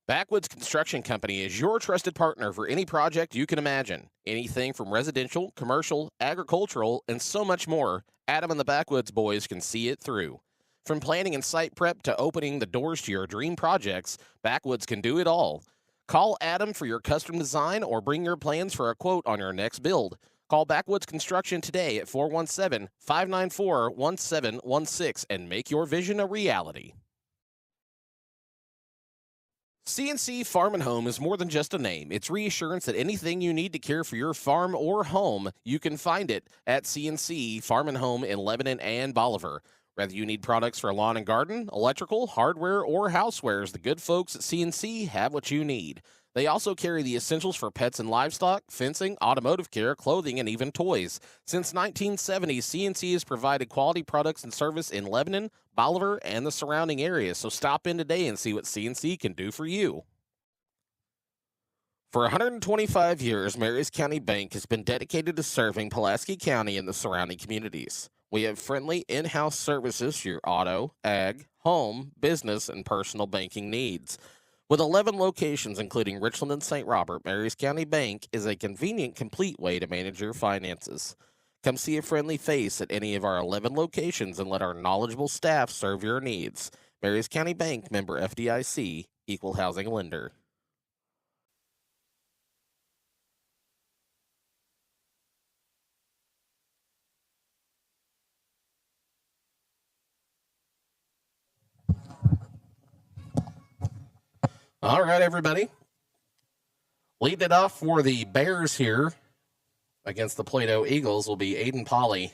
Backwoods Construction Company is your trusted partner for any project you can imagine. Anything from residential, commercial, agricultural, and so much more, Adam and the Backwoods boys can see it through. From planning and site prep to opening the doors to your dream projects, Backwoods can do it all. Call Adam for your custom design or bring your plans for a quote on your next build. Call Backwoods Construction today at 417-594-1716 and make your vision a reality. C&C Farm and Home is more than just a name. It's reassurance that anything you need to care for your farm or home, you can find it at C&C Farm and Home in Lebanon and Bolivar. Whether you need products for lawn and garden, electrical, hardware, or housewares, the good folks at C&C have what you need. They also carry the essentials for pets and livestock, fencing, automotive care, clothing, and even toys. Since 1970, C&C has provided quality products and service in Lebanon, Bolivar, and the surrounding areas, so stop in today and see what C&C can do for you. For 125 years, Marys County Bank has been dedicated to serving Pulaski County and the surrounding communities. We have friendly in-house services for your auto, ag, home, business, and personal banking needs. With 11 locations, including Richland and St. Robert, Marys County Bank is a convenient, complete way to manage your finances. Come see a friendly face at any of our 11 locations and let our knowledgeable staff serve your needs. Marys County Bank, member FDIC, equal housing lender. All right, everybody. Leading it off for the Bears here against the Plato Eagles will be Aiden Polly.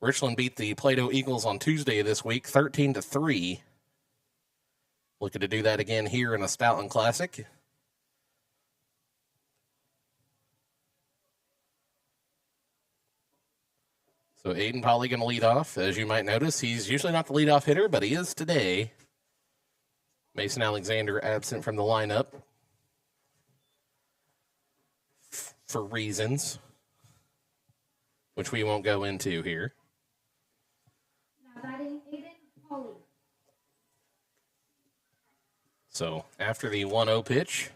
Richland beat the Plato Eagles on Tuesday of this week, 13-3. Looking to do that again here in the Stoutland Classic. So Aiden Polly going to lead off. As you might notice, he's usually not the leadoff hitter, but he is today. Mason Alexander absent from the lineup for reasons which we won't go into here. Now batting, Aiden Polly. So after the 1-0 pitch,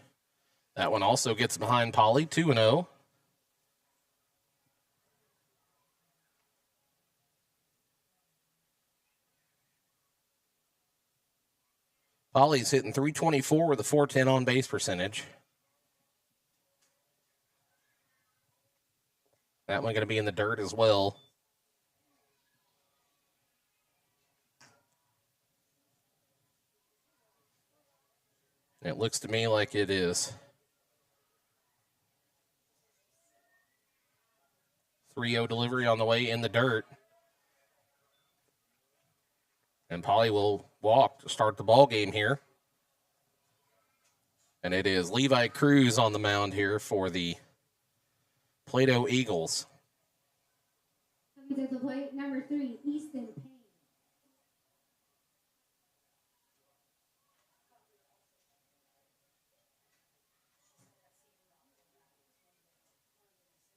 that one also gets behind Polly, 2-0. Polly's hitting .324 with a .410 on-base percentage. That one going to be in the dirt as well. It looks to me like it is. 3-0 delivery on the way in the dirt. And Polly will walk to start the ball game here. And it is Levi Cruz on the mound here for the Plato Eagles. Coming to the plate, number 3, Easton Payne.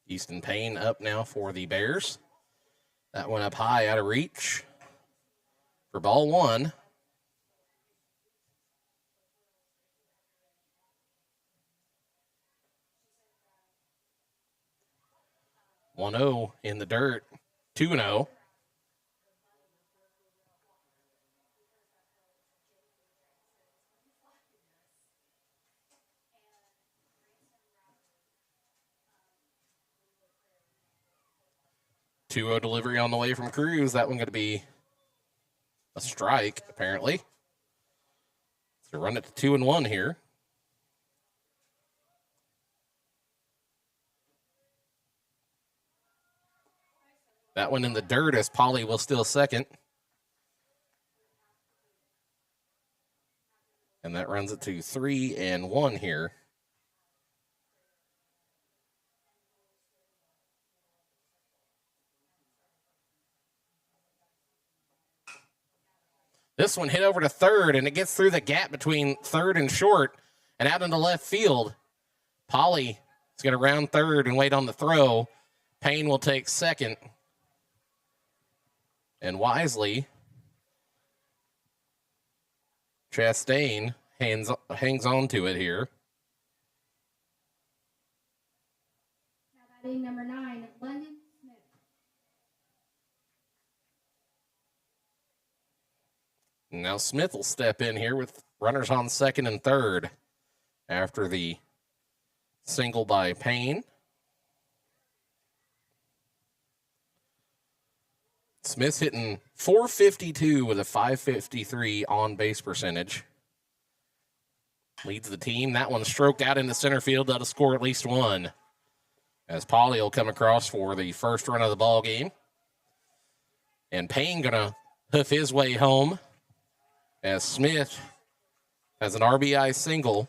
Easton Payne up now for the Bears. That went up high out of reach for ball 1. .1-0 in the dirt, 2-0. .2-0 delivery on the way from Cruz. That one going to be a strike, apparently. So run it to 2-1 here. That one in the dirt as Polly will steal second. And that runs it to 3-1 here. This one hit over to third, and it gets through the gap between third and short and out into left field. Polly is going to round third and wait on the throw. Payne will take second. And wisely, Chastain hangs on to it here. Now batting number 9, London Smith. Now Smith will step in here with runners on second and third after the single by Payne. Smith's hitting .452 with a .553 on-base percentage. Leads the team. That one stroked out into center field. That'll score at least one. As Pauly will come across for the first run of the ball game. And Payne going to hoof his way home as Smith has an RBI single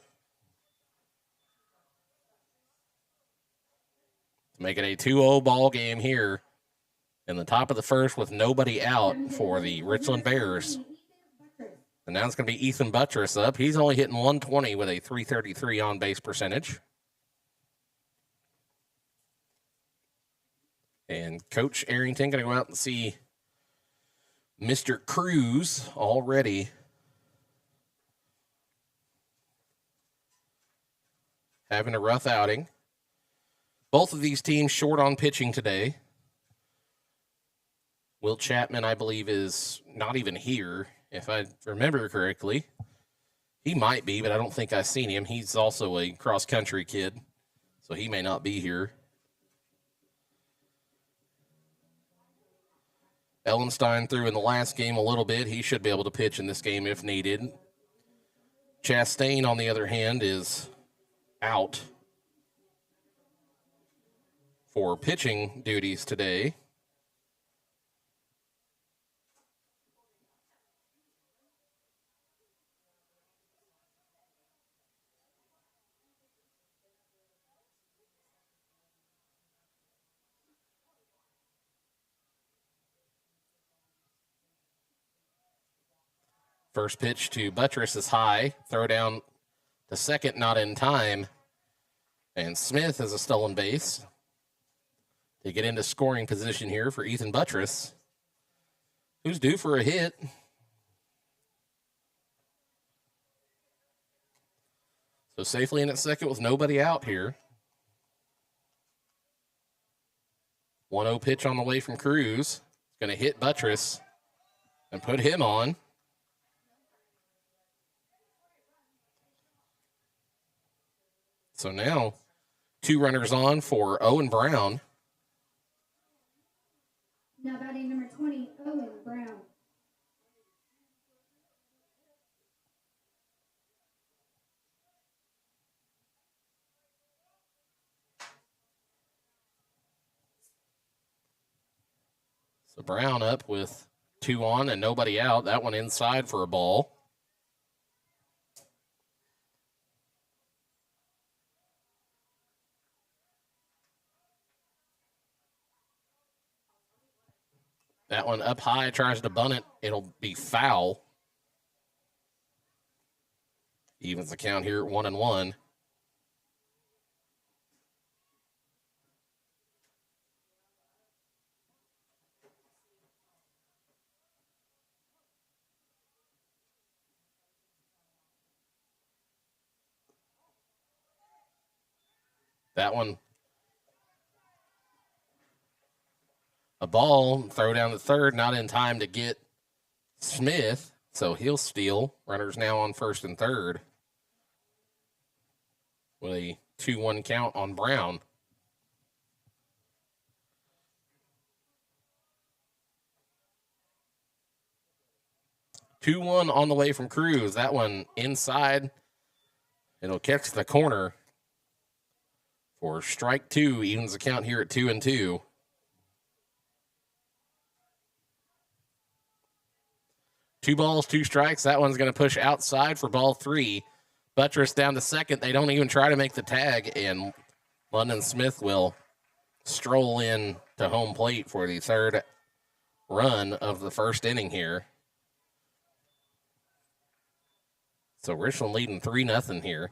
to make it a 2-0 ball game here in the top of the first with nobody out for the Richland Bears. And now it's going to be Ethan Buttress up. He's only hitting .120 with a .333 on-base percentage. And Coach Arrington going to go out and see Mr. Cruz already having a rough outing. Both of these teams short on pitching today. Will Chapman, I believe, is not even here, if I remember correctly. He might be, but I don't think I've seen him. He's also a cross-country kid, so he may not be here. Ellenstein threw in the last game a little bit. He should be able to pitch in this game if needed. Chastain, on the other hand, is out for pitching duties today. First pitch to Buttress is high. Throw down to second, not in time. And Smith has a stolen base to get into scoring position here for Ethan Buttress, who's due for a hit. So safely in at second with nobody out here. 1-0 pitch on the way from Cruz. Going to hit Buttress and put him on. So now 2 runners on for Owen Brown. Now batting number 20, Owen Brown. So Brown up with 2 on and nobody out. That one inside for a ball. That one up high, tries to bunt it. It'll be foul. Evens the count here at 1-1. That one, a ball, throw down the third, not in time to get Smith, so he'll steal. Runners now on first and third with a 2-1 count on Brown. Two-1 on the way from Cruz. That one inside. It'll catch the corner for strike 2. Evens the count here at 2-2. 2 balls, 2 strikes. That one's going to push outside for ball 3. Buttress down to second. They don't even try to make the tag, and London Smith will stroll in to home plate for the third run of the first inning here. So Richland leading 3-0 here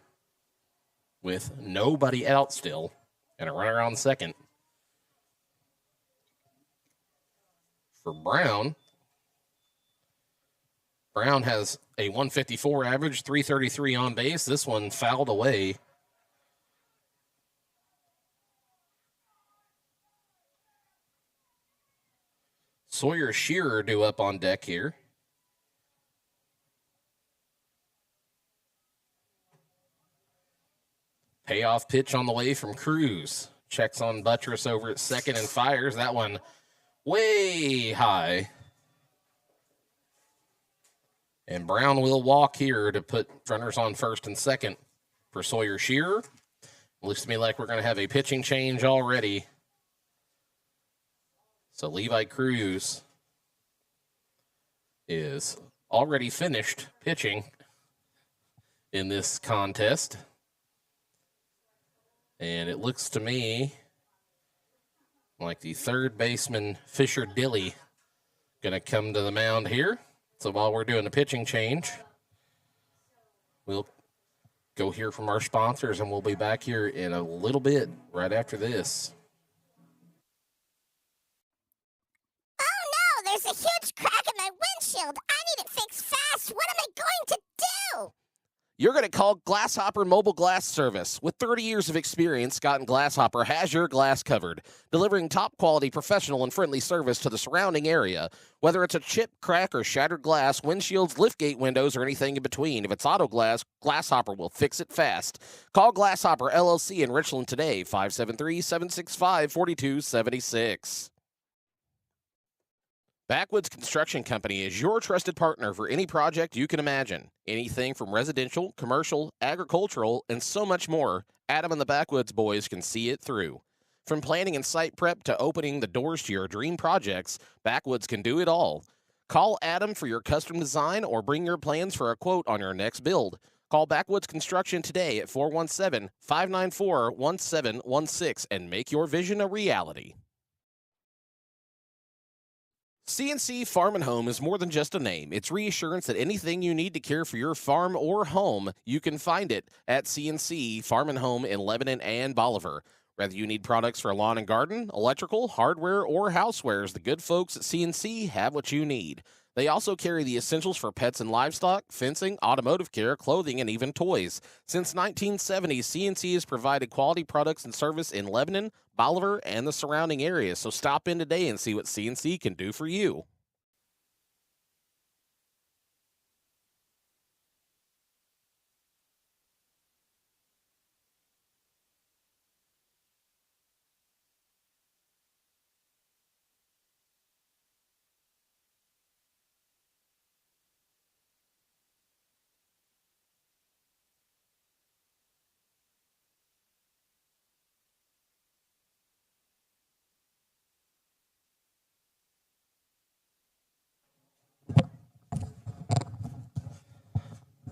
with nobody out still and a runner on second. For Brown, Brown has a 154 average, 333 on base. This one fouled away. Sawyer Shearer due up on deck here. Payoff pitch on the way from Cruz. Checks on Buttress over at second and fires. That one way high. And Brown will walk here to put runners on first and second for Sawyer Shearer. Looks to me like we're going to have a pitching change already. So Levi Cruz is already finished pitching in this contest. And it looks to me like the third baseman, Fisher Dilly, going to come to the mound here. So while we're doing the pitching change, we'll go hear from our sponsors, and we'll be back here in a little bit right after this. Oh no, there's a huge crack in my windshield. I need it fixed fast. What am I going to do? You're going to call Glasshopper Mobile Glass Service. With 30 years of experience, Scott and Glasshopper has your glass covered, delivering top-quality, professional, and friendly service to the surrounding area. Whether it's a chip, crack, or shattered glass, windshields, liftgate windows, or anything in between, if it's auto glass, Glasshopper will fix it fast. Call Glasshopper LLC in Richland today, 573-765-4276. Backwoods Construction Company is your trusted partner for any project you can imagine. Anything from residential, commercial, agricultural, and so much more, Adam and the Backwoods boys can see it through. From planning and site prep to opening the doors to your dream projects, Backwoods can do it all. Call Adam for your custom design or bring your plans for a quote on your next build. Call Backwoods Construction today at 417-594-1716 and make your vision a reality. CNC Farm and Home is more than just a name. It's reassurance that anything you need to care for your farm or home, you can find it at CNC Farm and Home in Lebanon and Bolivar. Whether you need products for lawn and garden, electrical, hardware, or housewares, the good folks at CNC have what you need. They also carry the essentials for pets and livestock, fencing, automotive care, clothing, and even toys. Since 1970, CNC has provided quality products and service in Lebanon, Bolivar, and the surrounding areas. So stop in today and see what CNC can do for you.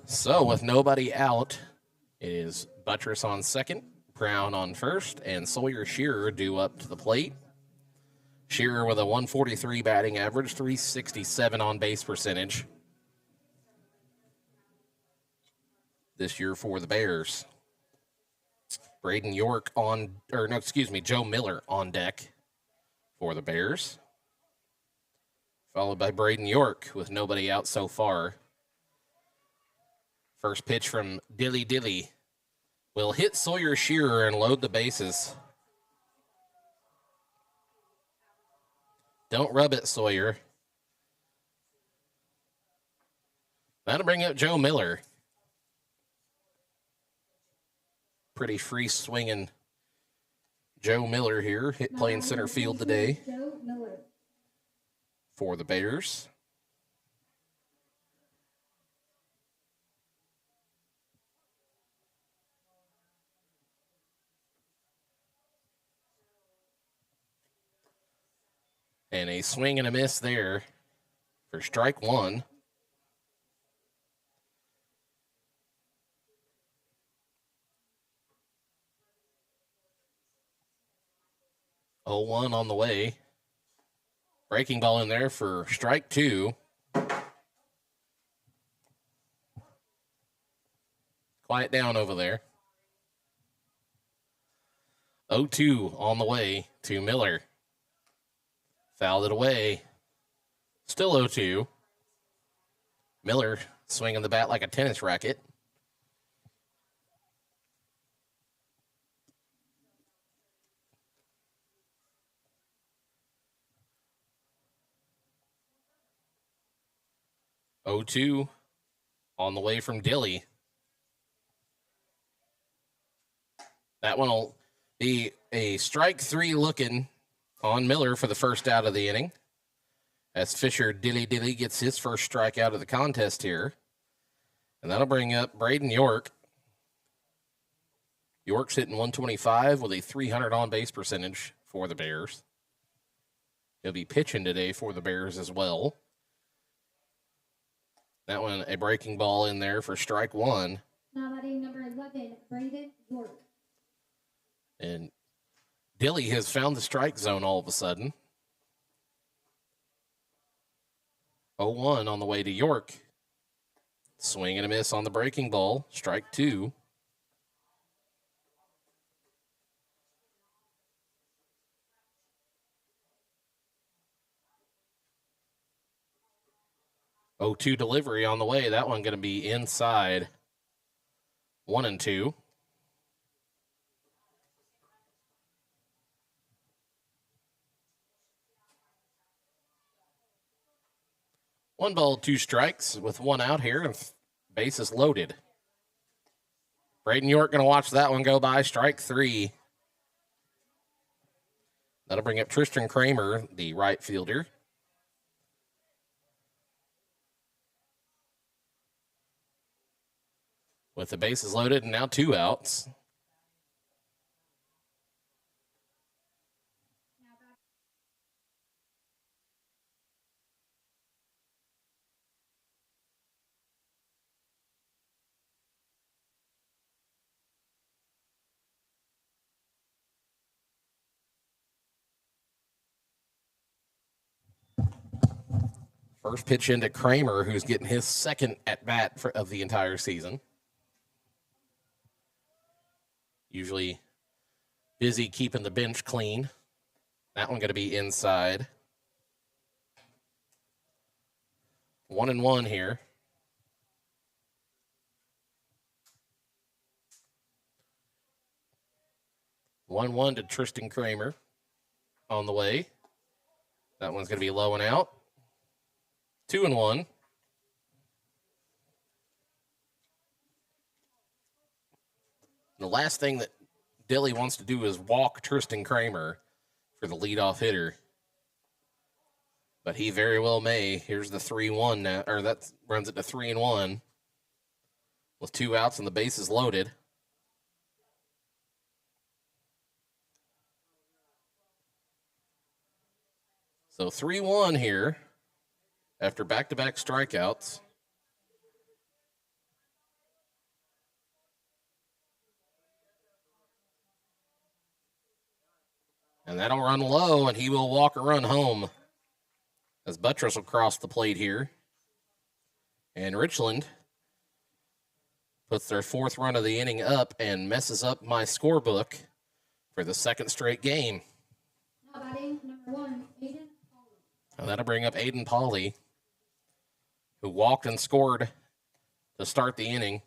So with nobody out, it is Buttress on second, Brown on first, and Sawyer Shearer due up to the plate. Shearer with a 143 batting average, 367 on base percentage this year for the Bears. Joe Miller on deck for the Bears, followed by Braden York with nobody out so far. First pitch from Dilly will hit Sawyer Shearer and load the bases. Don't rub it, Sawyer. That'll bring up Joe Miller. Pretty free swinging Joe Miller here, playing center field today for the Bears. And a swing and a miss there for strike one. Oh, 1 on the way. Breaking ball in there for strike two. Quiet down over there. 0-2 on the way to Miller. Fouled it away. Still 0-2. Miller swinging the bat like a tennis racket. Oh, 2 on the way from Dilly. That one will be a strike 3 looking on Miller for the first out of the inning. As Fisher Dilly gets his first strikeout of the contest here. And that'll bring up Braden York. York's hitting 125 with a 300 on-base percentage for the Bears. He'll be pitching today for the Bears as well. That one, a breaking ball in there for strike 1. Now batting number 11, Braden York. And Dilly has found the strike zone all of a sudden. 0-1 on the way to York. Swing and a miss on the breaking ball. Strike 2. Oh, 2 delivery on the way. That one going to be inside. 1-2. One ball, 2 strikes with 1 out here, and bases loaded. Braden York going to watch that one go by. Strike 3. That'll bring up Tristan Kramer, the right fielder. With the bases loaded and now 2 outs. First pitch into Kramer, who's getting his second at-bat of the entire season. Usually busy keeping the bench clean. That one going to be inside. 1-1 here. 1-1 to Tristan Kramer on the way. That one's going to be low and out. 2-1. The last thing that Dilly wants to do is walk Tristan Kramer for the leadoff hitter. But he very well may. Here's the 3-1 now, or that runs it to 3-1 with 2 outs and the bases loaded. So 3-1 here after back-to-back strikeouts. And that'll run low, and he will walk a run home as Buttress will cross the plate here. And Richland puts their 4th run of the inning up and messes up my scorebook for the 2nd straight game. Now batting number 1, Aiden Pauley. And that'll bring up Aiden Pauley, who walked and scored to start the inning.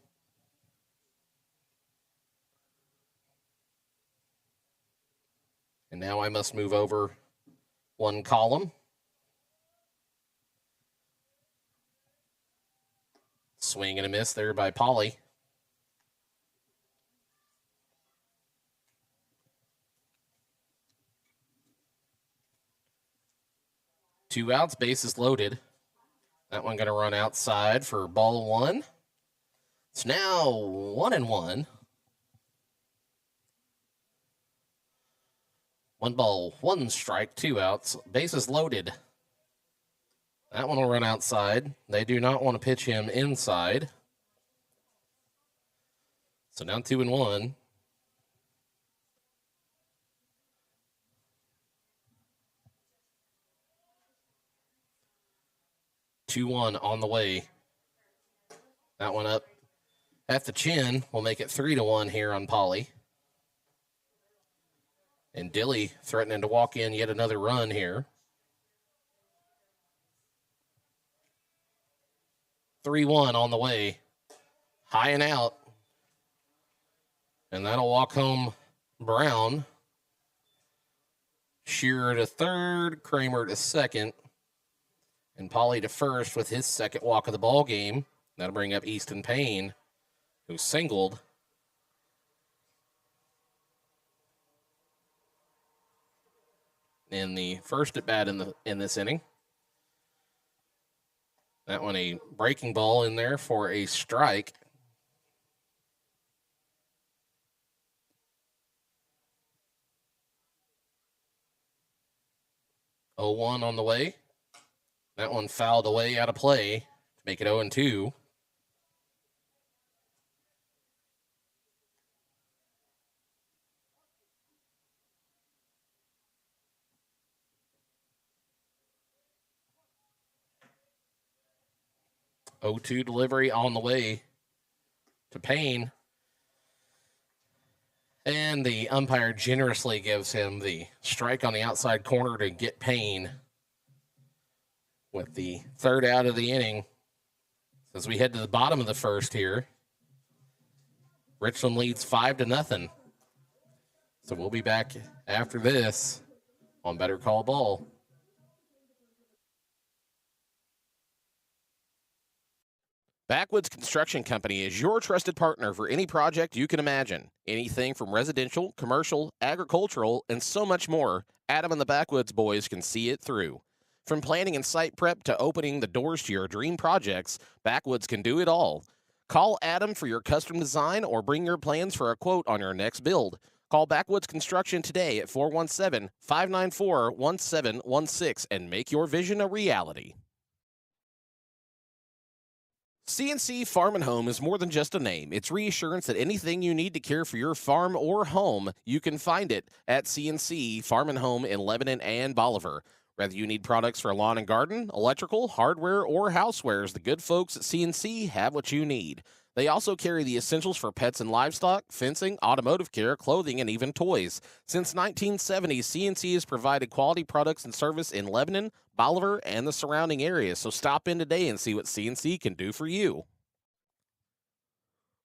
And now I must move over 1 column. Swing and a miss there by Pauley. Two outs, bases loaded. That one going to run outside for ball 1. It's now 1-1. 1 ball, 1 strike, 2 outs, bases loaded. That one will run outside. They do not want to pitch him inside. So now 2-1. On the way. That one up at the chin will make it 3-1 here on Pauley. And Dilly threatening to walk in yet another run here. 3-1 on the way. High and out. And that'll walk home Brown. Shearer to third, Kramer to second, and Pauly to first with his second walk of the ball game. That'll bring up Easton Payne, who singled. In the first at bat in this inning. That one a breaking ball in there for a strike. Oh, 1 on the way. That one fouled away out of play to make it 0-2. Oh-2 delivery on the way to Payne. And the umpire generously gives him the strike on the outside corner to get Payne with the third out of the inning. As we head to the bottom of the first here, Richland leads 5-0. So we'll be back after this on Better Call Ball. Backwoods Construction Company is your trusted partner for any project you can imagine. Anything from residential, commercial, agricultural, and so much more, Adam and the Backwoods boys can see it through. From planning and site prep to opening the doors to your dream projects, Backwoods can do it all. Call Adam for your custom design or bring your plans for a quote on your next build. Call Backwoods Construction today at 417-594-1716 and make your vision a reality. CNC Farm and Home is more than just a name. It's reassurance that anything you need to care for your farm or home, you can find it at CNC Farm and Home in Lebanon and Bolivar. Whether you need products for lawn and garden, electrical, hardware, or housewares, the good folks at CNC have what you need. They also carry the essentials for pets and livestock, fencing, automotive care, clothing, and even toys. Since 1970, CNC has provided quality products and service in Lebanon, Bolivar, and the surrounding areas, so stop in today and see what CNC can do for you.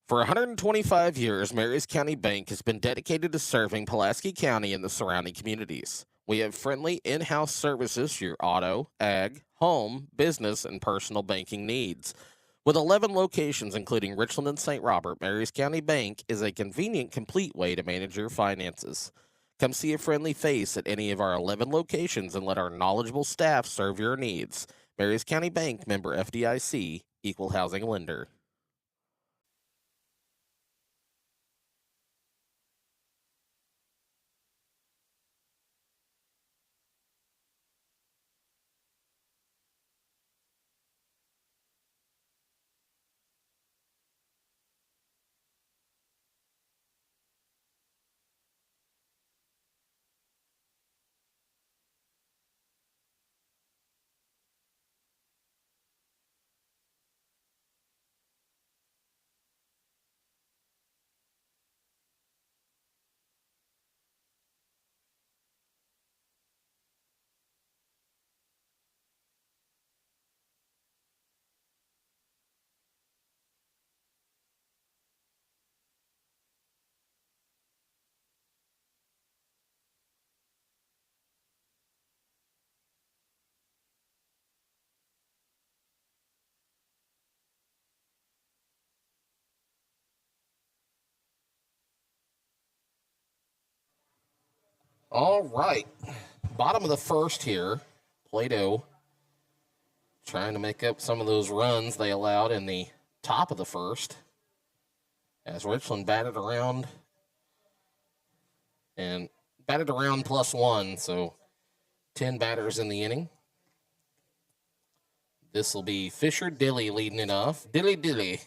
For 125 years, Marys County Bank has been dedicated to serving Pulaski County and the surrounding communities. We have friendly in-house services for your auto, ag, home, business, and personal banking needs. With 11 locations, including Richland and St. Robert, Marys County Bank is a convenient, complete way to manage your finances. Come see a friendly face at any of our 11 locations and let our knowledgeable staff serve your needs. Marys County Bank, member FDIC, equal housing lender. All right, bottom of the first here, Plato trying to make up some of those runs they allowed in the top of the first as Richland batted around +1, so 10 batters in the inning. This will be Fisher Dilly leading it off. Dilly.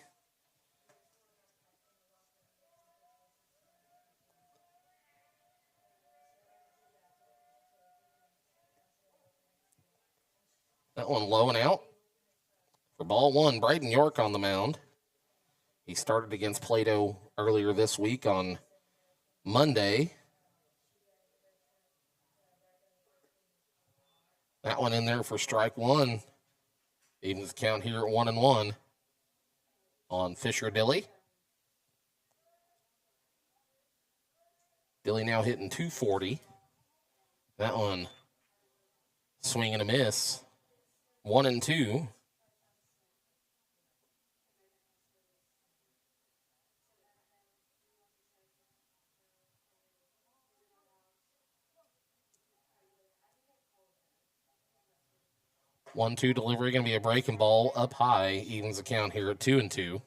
That one low and out. For ball one, Braden York on the mound. He started against Plato earlier this week on Monday. That one in there for strike one. Evens count here at 1-1. on Fisher Dilly. Dilly now hitting 240. That one swing and a miss. 1 and 2. One-two delivery, going to be a breaking ball up high. Evens the count here at 2 and 2.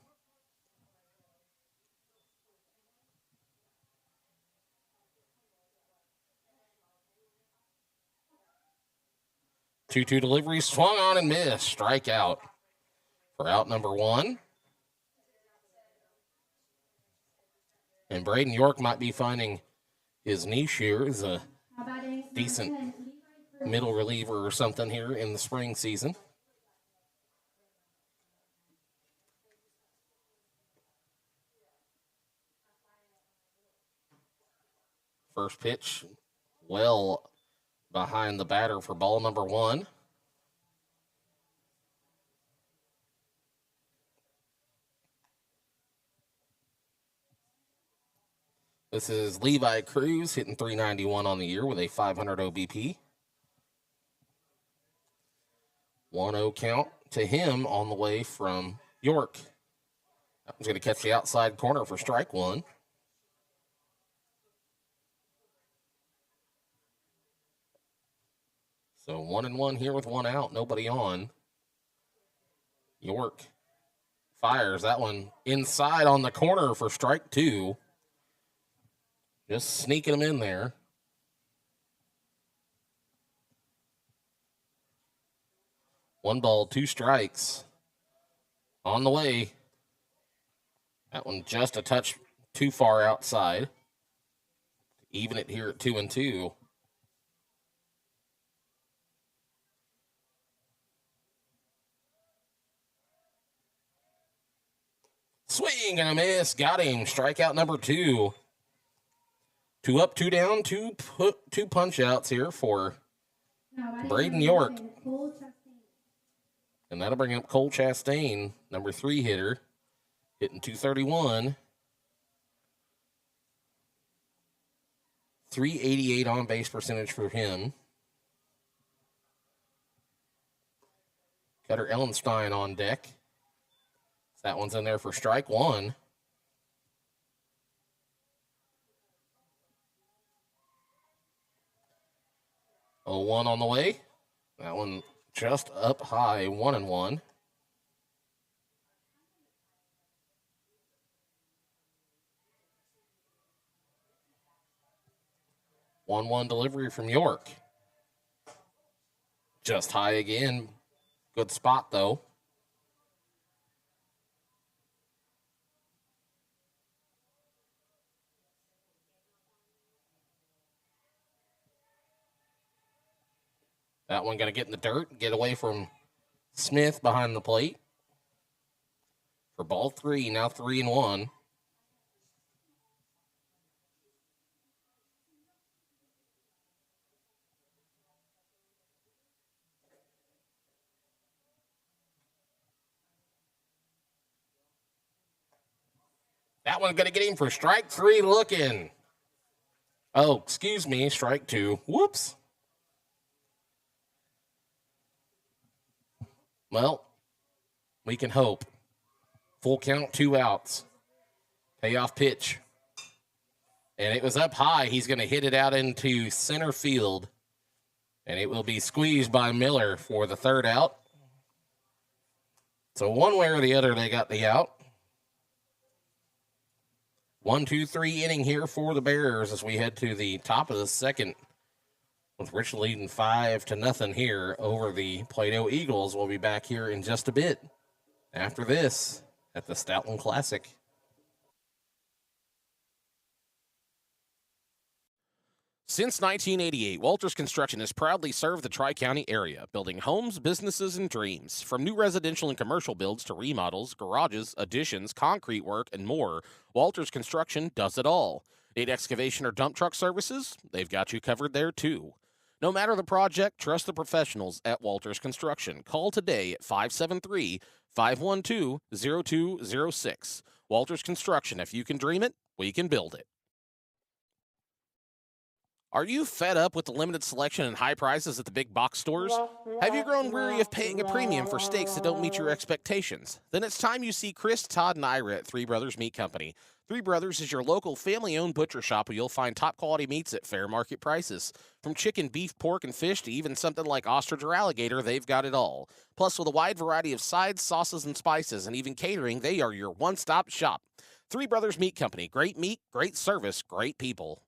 Two-two delivery, swung on and missed. Strikeout for out number 1. And Braden York might be finding his niche here as a decent middle reliever or something here in the spring season. First pitch, well behind the batter for ball number 1. This is Levi Cruz hitting .391 on the year with a 500 OBP. 1-0 count to him on the way from York. That one's going to catch the outside corner for strike 1. So 1 and 1 here with 1 out, nobody on. York fires that one inside on the corner for strike 2. Just sneaking them in there. One ball, 2 strikes. On the way. That one just a touch too far outside. Even it here at 2 and 2. Swing and a miss. Got him. Strikeout number 2. 2 up, 2 down, two punch outs here for Braden York. And that'll bring up Cole Chastain, number 3 hitter, hitting .231. 388 on base percentage for him. Cutter Ellenstein on deck. That one's in there for strike 1. 0-1 on the way. That one just up high, 1 and 1. One delivery from York. Just high again. Good spot though. That one going to get in the dirt, get away from Smith behind the plate. For ball 3, now 3 and 1. That one going to get him for strike 3 looking. Oh, excuse me, strike 2. Whoops. Well, we can hope. Full count, 2 outs. Payoff pitch. And it was up high. He's going to hit it out into center field. And it will be squeezed by Miller for the 3rd out. So one way or the other, they got the out. 1-2-3 inning here for the Bears as we head to the top of the 2nd. With Richland leading 5-0 here over the Plato Eagles. We'll be back here in just a bit after this at the Stoutland Classic. Since 1988, Walters Construction has proudly served the Tri-County area, building homes, businesses, and dreams. From new residential and commercial builds to remodels, garages, additions, concrete work, and more, Walters Construction does it all. Need excavation or dump truck services? They've got you covered there, too. No matter the project, trust the professionals at Walters Construction. Call today at 512-0206. Walters Construction. If you can dream it, we can build it. Are you fed up with the limited selection and high prices at the big box stores? Have you grown weary of paying a premium for steaks that don't meet your expectations? Then it's time you see Chris, Todd, and Ira at Three Brothers Meat Company. Three Brothers is your local family-owned butcher shop where you'll find top-quality meats at fair market prices. From chicken, beef, pork, and fish to even something like ostrich or alligator, they've got it all. Plus, with a wide variety of sides, sauces, and spices, and even catering, they are your one-stop shop. Three Brothers Meat Company. Great meat, great service, great people.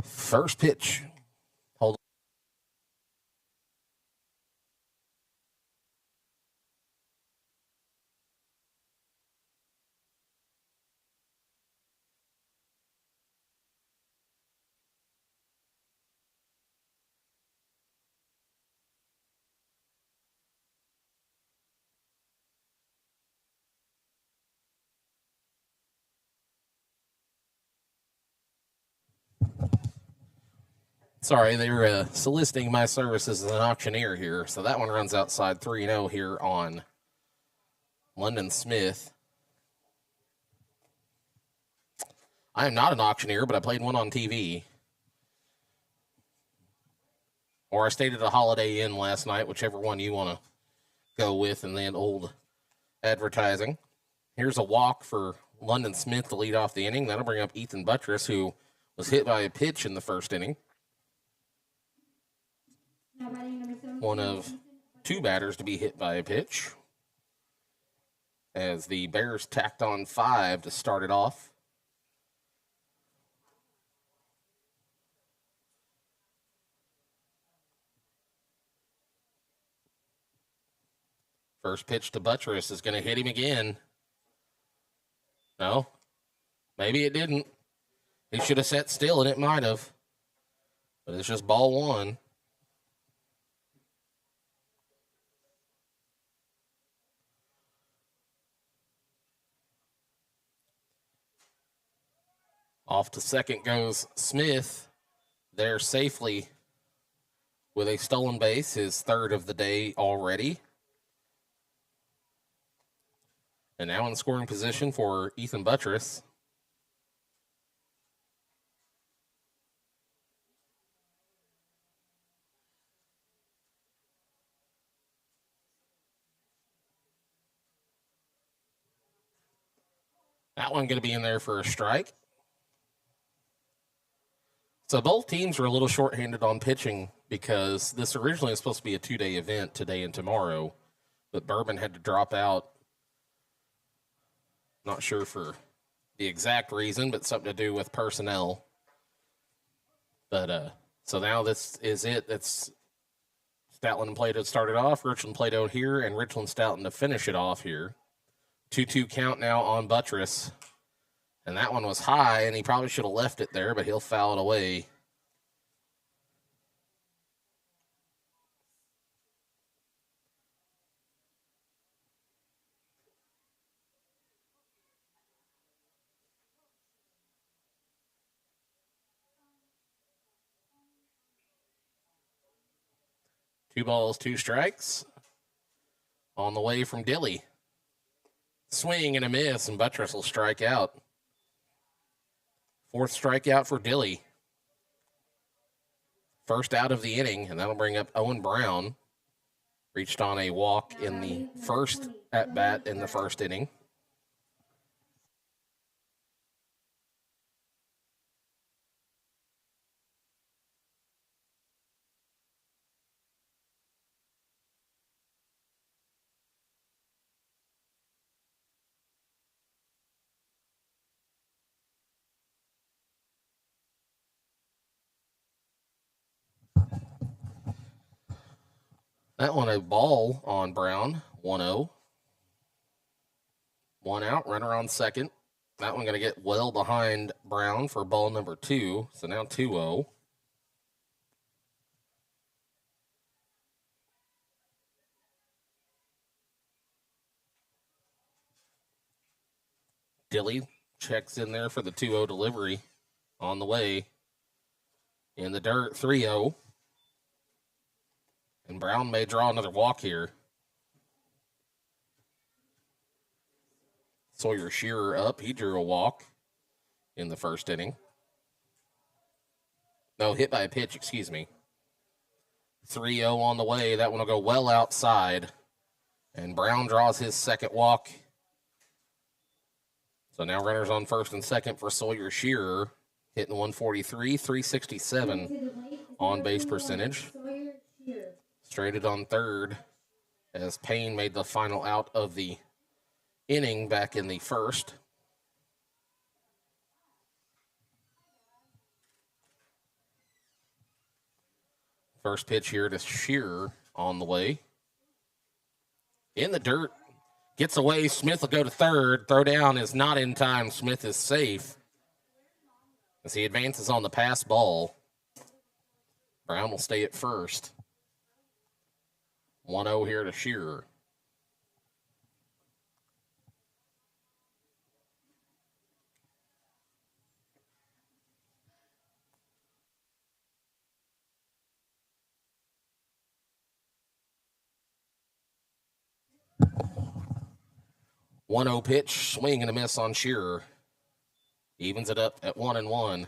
First pitch. Hold Sorry, they were soliciting my services as an auctioneer here. So that one runs outside 3-0 here on London Smith. I am not an auctioneer, but I played one on TV. Or I stayed at a Holiday Inn last night, whichever one you want to go with in that old advertising. Here's a walk for London Smith to lead off the inning. That'll bring up Ethan Buttress, who was hit by a pitch in the first inning. One of two batters to be hit by a pitch, as the Bears tacked on 5 to start it off. First pitch to Buttress is going to hit him again. No, maybe it didn't. He should have sat still, and it might have. But it's just ball one. Off to second goes Smith. There safely with a stolen base, his third of the day already. And now in scoring position for Ethan Buttress. That one going to be in there for a strike. So both teams were a little shorthanded on pitching because this originally was supposed to be a 2-day event, today and tomorrow. But Bourbon had to drop out. Not sure for the exact reason, but something to do with personnel. But so now this is it. That's Stoutland and Plato started off. Richland Plato here, and Richland Stoutland to finish it off here. 2-2 count now on Buttress. And that one was high, and he probably should have left it there, but he'll foul it away. Two balls, two strikes. on the way from Dilly. Swing and a miss, and Buttress will strike out. Fourth strikeout for Dilly. First out of the inning, and that'll bring up Owen Brown. Reached on a walk in the first at-bat in the first inning. That one a ball on Brown, 1-0. One out, runner on second. That one going to get well behind Brown for ball number 2. So now 2-0. Dilly checks in there for the 2-0 delivery on the way. In the dirt, 3-0. And Brown may draw another walk here. Sawyer Shearer up. He drew a walk in the first inning. No, hit by a pitch, excuse me. 3-0 on the way. That one will go well outside. And Brown draws his second walk. So now runners on first and second for Sawyer Shearer. Hitting 143, 367 on base percentage. Straighted on third as Payne made the final out of the inning back in the first. First pitch here to Shearer on the way. In the dirt. Gets away. Smith will go to third. Throw down is not in time. Smith is safe as he advances on the pass ball. Brown will stay at first. 1-0 here to Shearer. One 0 pitch, swing and a miss on Shearer. Evens it up at 1-1.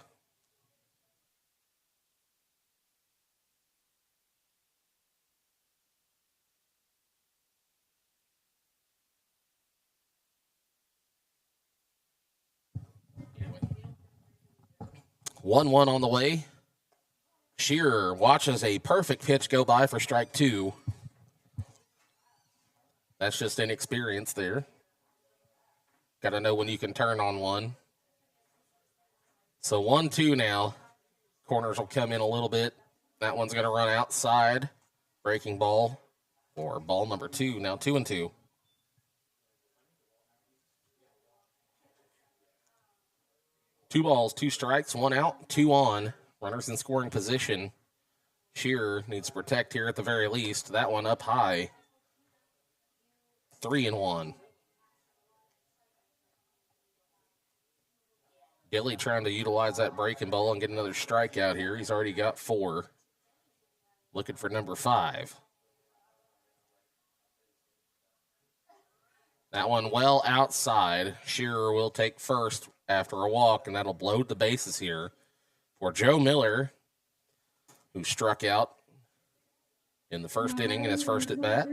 One on the way. Shearer watches a perfect pitch go by for strike 2. That's just inexperience there. Got to know when you can turn on one. So 1-2 now. Corners will come in a little bit. That one's going to run outside. Breaking ball or ball number 2. Now 2-2. 2 balls, 2 strikes, 1 out, 2 on. Runners in scoring position. Shearer needs to protect here at the very least. That one up high. 3-1. Dilly trying to utilize that breaking ball and get another strikeout here. He's already got 4. Looking for number 5. That one well outside. Shearer will take first after a walk, and that'll blow the bases here for Joe Miller, who struck out in the first inning in his first at bat.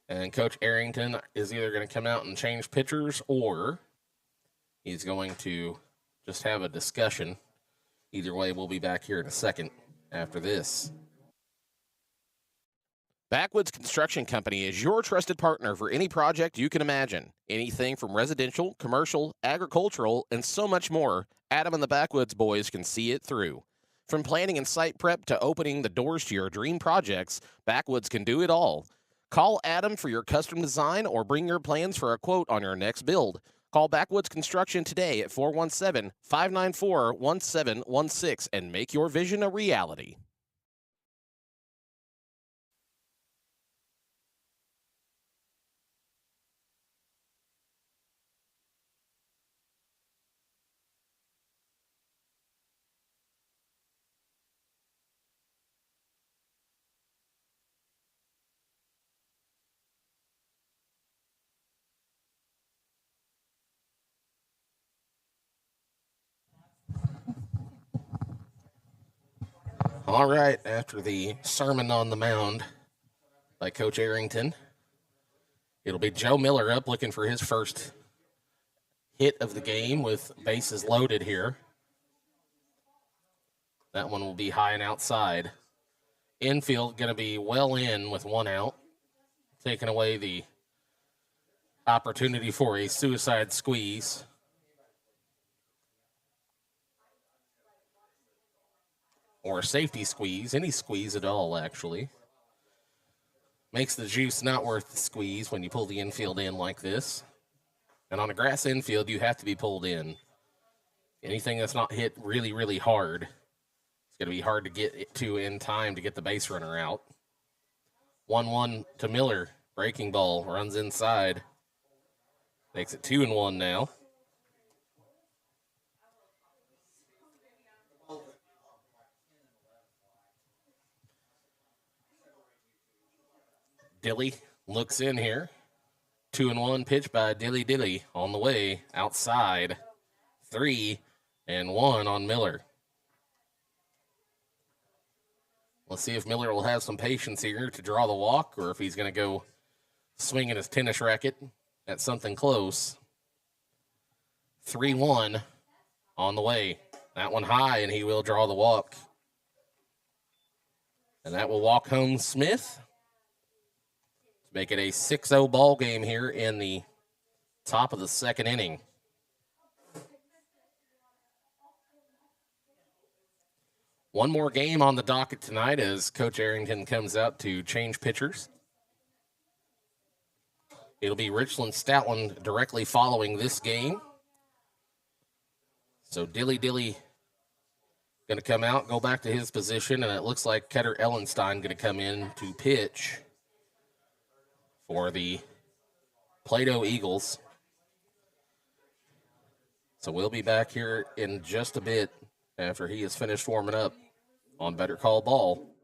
And Coach Arrington is either going to come out and change pitchers or he's going to just have a discussion. Either way, we'll be back here in a second after this. Backwoods Construction Company is your trusted partner for any project you can imagine. Anything from residential, commercial, agricultural, and so much more, Adam and the Backwoods boys can see it through. From planning and site prep to opening the doors to your dream projects, Backwoods can do it all. Call Adam for your custom design or bring your plans for a quote on your next build. Call Backwoods Construction today at 417-594-1716 and make your vision a reality. All right, after the sermon on the mound by Coach Arrington, it'll be Joe Miller up looking for his first hit of the game with bases loaded here. That one will be high and outside. Infield going to be well in with one out, taking away the opportunity for a suicide squeeze. Or a safety squeeze, any squeeze at all, actually. Makes the juice not worth the squeeze when you pull the infield in like this. And on a grass infield, you have to be pulled in. Anything that's not hit really, really hard, it's going to be hard to get it to in time to get the base runner out. 1-1 to Miller. Breaking ball runs inside. Makes it 2-1 now. Dilly looks in here. 2-1 pitch by Dilly on the way outside. 3-1 on Miller. Let's see if Miller will have some patience here to draw the walk or if he's going to go swinging his tennis racket at something close. 3-1 on the way. That one high, and he will draw the walk. And that will walk home Smith. Make it a 6-0 ball game here in the top of the second inning. One more game on the docket tonight as Coach Arrington comes out to change pitchers. It'll be Richland Stoutland directly following this game. So Dilly going to come out, go back to his position, and it looks like Ketter Ellenstein going to come in to pitch for the Plato Eagles. So we'll be back here in just a bit after he has finished warming up on Better Call Ball.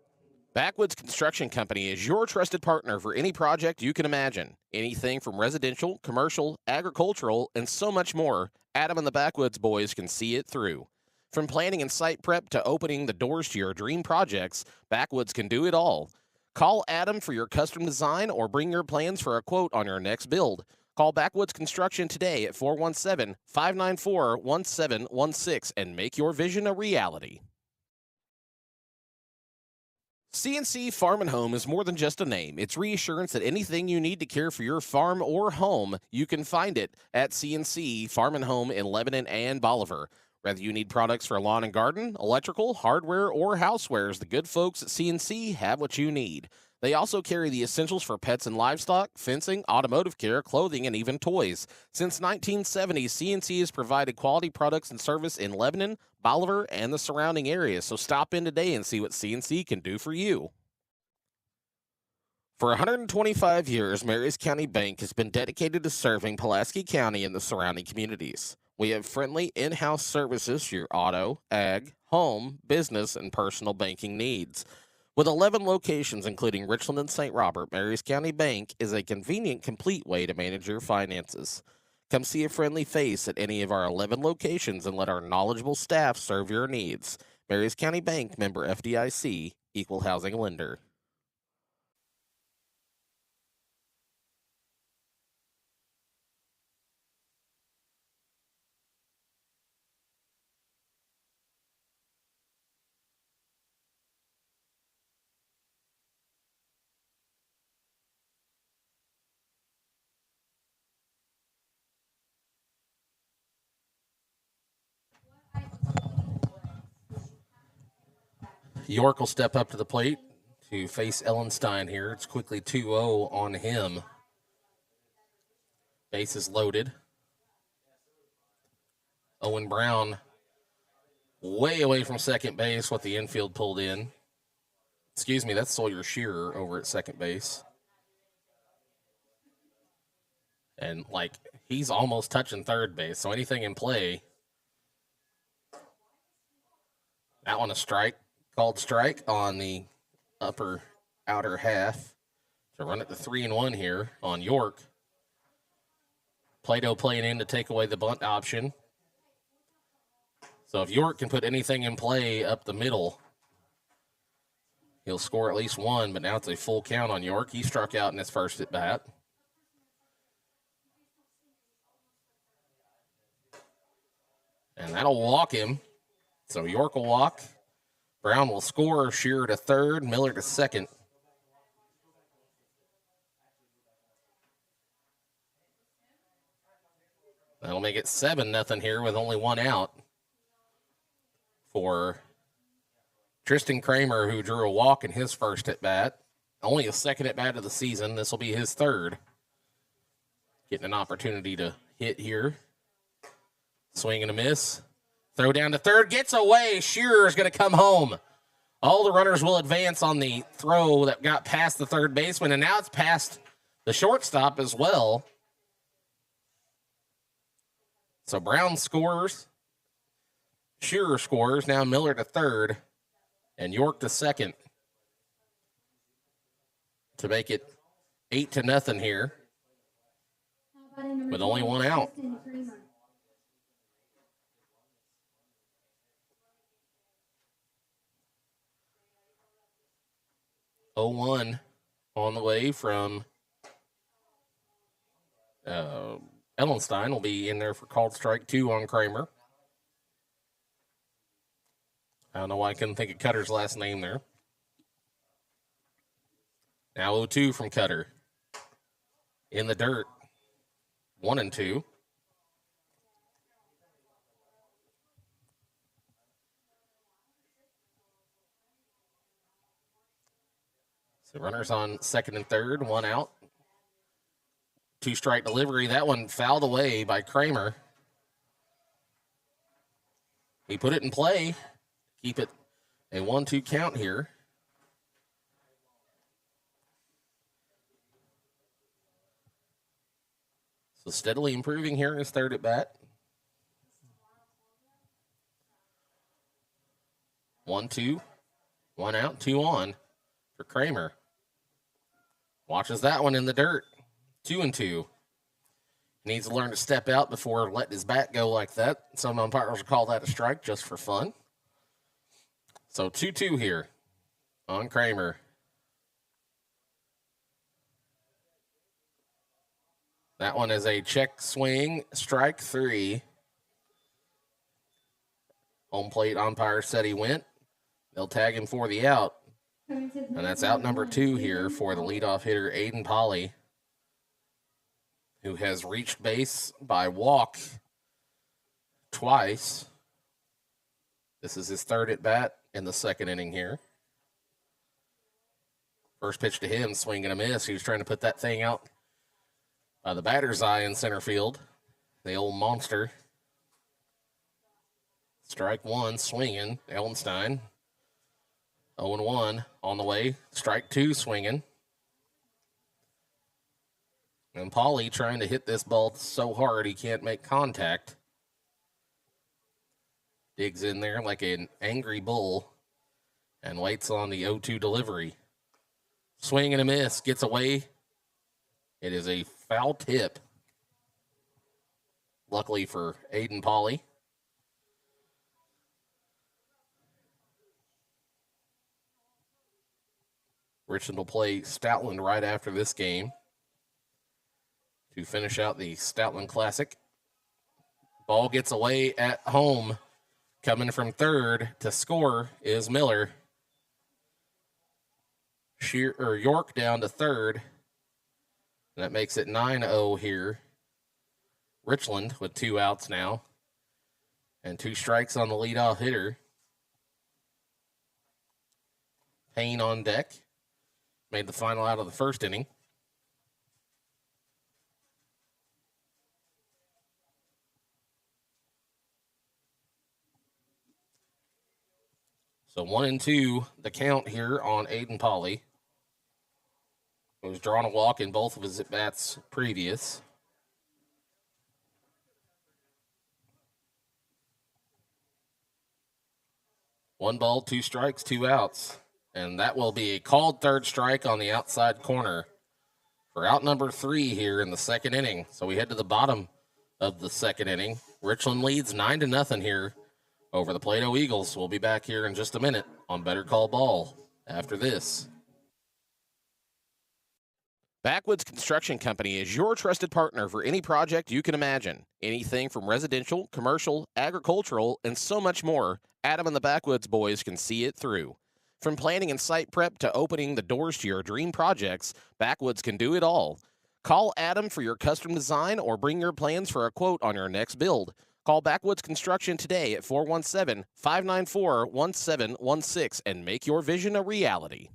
Backwoods Construction Company is your trusted partner for any project you can imagine. Anything from residential, commercial, agricultural, and so much more, Adam and the Backwoods boys can see it through. From planning and site prep to opening the doors to your dream projects, Backwoods can do it all. Call Adam for your custom design or bring your plans for a quote on your next build. Call Backwoods Construction today at 417-594-1716 and make your vision a reality. CNC Farm and Home is more than just a name. It's reassurance that anything you need to care for your farm or home, you can find it at CNC Farm and Home in Lebanon and Bolivar. Whether you need products for lawn and garden, electrical, hardware, or housewares, the good folks at CNC have what you need. They also carry the essentials for pets and livestock, fencing, automotive care, clothing, and even toys. Since 1970, CNC has provided quality products and service in Lebanon, Bolivar, and the surrounding areas. So stop in today and see what CNC can do for you. For 125 years, Marys County Bank has been dedicated to serving Pulaski County and the surrounding communities. We have friendly in-house services for your auto, ag, home, business, and personal banking needs. With 11 locations, including Richland and St. Robert, Marys County Bank is a convenient, complete way to manage your finances. Come see a friendly face at any of our 11 locations and let our knowledgeable staff serve your needs. Marys County Bank, member FDIC, equal housing lender. York will step up to the plate to face Ellenstein here. It's quickly 2-0 on him. Base is loaded. Owen Brown way away from second base with the infield pulled in. Excuse me, that's Sawyer Shearer over at second base. And, he's almost touching third base, so anything in play. That one a strike. Called strike on the upper outer half. So run it to 3-1 here on York. Plato playing in to take away the bunt option. So if York can put anything in play up the middle, He'll score at least one, but now it's a full count on York. He struck out in his first at bat. And that'll walk him. So York will walk. Brown will score. Shearer to third. Miller to second. That'll make it 7-0 here with only one out for Tristan Kramer, who drew a walk in his first at-bat. Only his second at-bat of the season. This will be his third. Getting an opportunity to hit here. Swing and a miss. Throw down to third. Gets away. Shearer is going to come home. All the runners will advance on the throw that got past the third baseman, and now it's past the shortstop as well. So Brown scores. Shearer scores. Now Miller to third. And York to second. To make it 8-0 here. With only one out. Oh, 1 on the way from Ellenstein will be in there for called strike 2 on Kramer. I don't know why I couldn't think of Cutter's last name there. Now 0-2 from Cutter. In the dirt. 1-2. So runners on second and third, one out. 2-strike delivery. That one fouled away by Kramer. He put it in play. Keep it a 1-2 count here. So steadily improving here in his third at bat. 1-2. One out, 2 on for Kramer. Watches that one in the dirt. 2-2. Needs to learn to step out before letting his bat go like that. Some umpires will call that a strike just for fun. So 2-2 here on Kramer. That one is a check swing, strike 3. Home plate umpire said he went. They'll tag him for the out. And that's out number 2 here for the leadoff hitter, Aiden Polly, who has reached base by walk twice. This is his third at bat in the second inning here. First pitch to him, swing and a miss. He was trying to put that thing out by the batter's eye in center field. The old monster. Strike 1, swinging, Ellenstein. 0-1 on the way. Strike 2, swinging. And Pauly trying to hit this ball so hard he can't make contact. Digs in there like an angry bull and waits on the 0-2 delivery. Swing and a miss. Gets away. It is a foul tip. Luckily for Aiden Pauly. Richland will play Stoutland right after this game to finish out the Stoutland Classic. Ball gets away at home. Coming from third to score is Miller. York down to third. And that makes it 9-0 here. Richland with 2 outs now. And 2 strikes on the leadoff hitter. Payne on deck. Made the final out of the first inning. So 1-2, the count here on Aiden Pauly. He was drawing a walk in both of his at-bats previous. One ball, 2 strikes, 2 outs. And that will be a called third strike on the outside corner for out number 3 here in the second inning. So we head to the bottom of the second inning. Richland leads 9-0 here over the Plato Eagles. We'll be back here in just a minute on Better Call Ball. after this. Backwoods Construction Company is your trusted partner for any project you can imagine. Anything from residential, commercial, agricultural, and so much more, Adam and the Backwoods boys can see it through. From planning and site prep to opening the doors to your dream projects, Backwoods can do it all. Call Adam for your custom design or bring your plans for a quote on your next build. Call Backwoods Construction today at 417-594-1716 and make your vision a reality.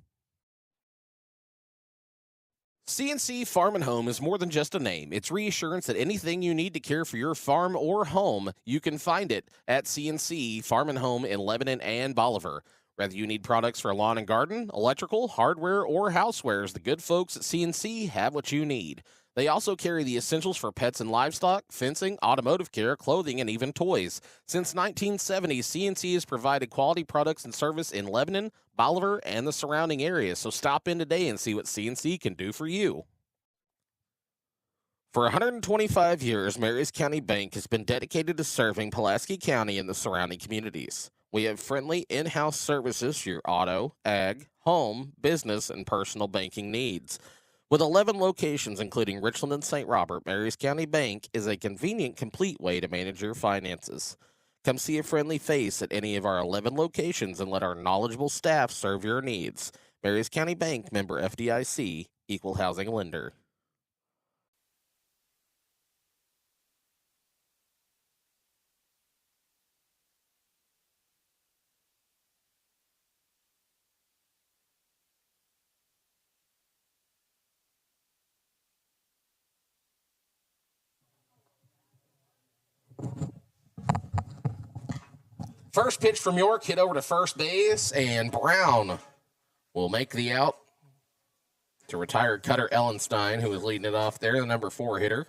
CNC Farm and Home is more than just a name. It's reassurance that anything you need to care for your farm or home, you can find it at CNC Farm and Home in Lebanon and Bolivar. Whether you need products for lawn and garden, electrical, hardware, or housewares, the good folks at CNC have what you need. They also carry the essentials for pets and livestock, fencing, automotive care, clothing, and even toys. Since 1970, CNC has provided quality products and service in Lebanon, Bolivar, and the surrounding areas, so stop in today and see what CNC can do for you. For 125 years, Marys County Bank has been dedicated to serving Pulaski County and the surrounding communities. We have friendly in-house services for your auto, ag, home, business, and personal banking needs. With 11 locations, including Richland and St. Robert, Marys County Bank is a convenient, complete way to manage your finances. Come see a friendly face at any of our 11 locations and let our knowledgeable staff serve your needs. Marys County Bank, member FDIC, equal housing lender. First pitch from York, hit over to first base, and Brown will make the out to retired Cutter Ellenstein, who was leading it off there, the number 4 hitter.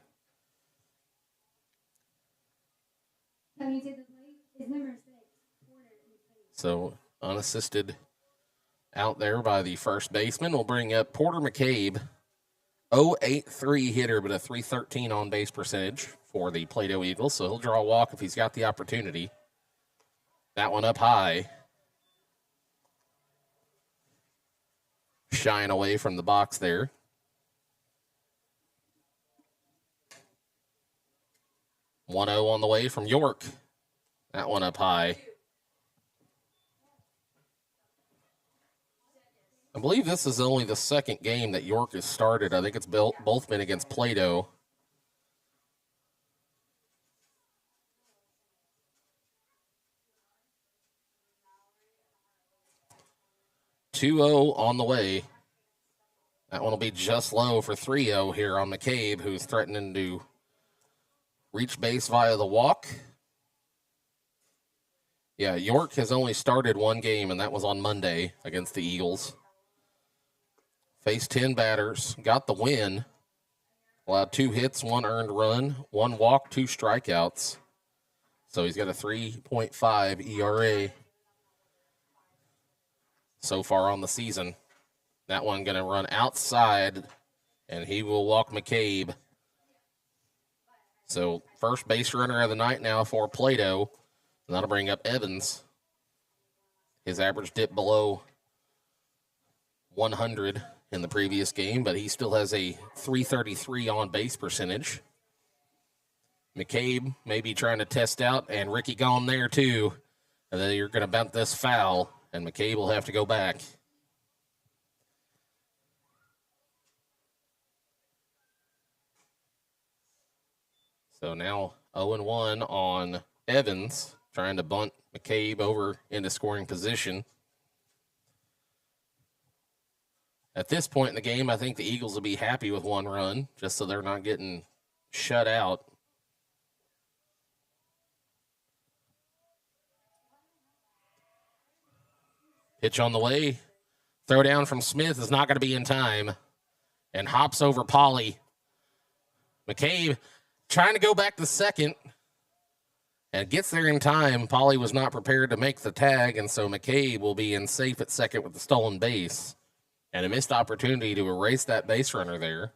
Coming to the plate is number 6, Porter. So unassisted out there by the first baseman. We'll bring up Porter McCabe, 0.83 hitter, but a 313 on base percentage for the Plato Eagles. So he'll draw a walk if he's got the opportunity. That one up high. Shying away from the box there. .10 on the way from York. That one up high. I believe this is only the second game that York has started. I think it's both been against Plato. .20 on the way. That one will be just low for 3-0 here on McCabe, who's threatening to reach base via the walk. Yeah, York has only started one game, and that was on Monday against the Eagles. Faced 10 batters, got the win. Allowed 2 hits, 1 earned run, 1 walk, 2 strikeouts. So he's got a 3.5 ERA so far on the season. That one going to run outside, and he will walk McCabe. So first base runner of the night now for Plato. And that'll bring up Evans. His average dipped below 100 in the previous game, but he still has a 333 on base percentage. McCabe may be trying to test out, and Ricky gone there too. And then you're going to bunt this foul, and McCabe will have to go back. So now 0-1 on Evans, trying to bunt McCabe over into scoring position. At this point in the game, I think the Eagles will be happy with 1 run, just so they're not getting shut out. Pitch on the way. Throw down from Smith is not going to be in time. And hops over Polly. McCabe trying to go back to second. And gets there in time. Polly was not prepared to make the tag, and so McCabe will be in safe at second with the stolen base. And a missed opportunity to erase that base runner there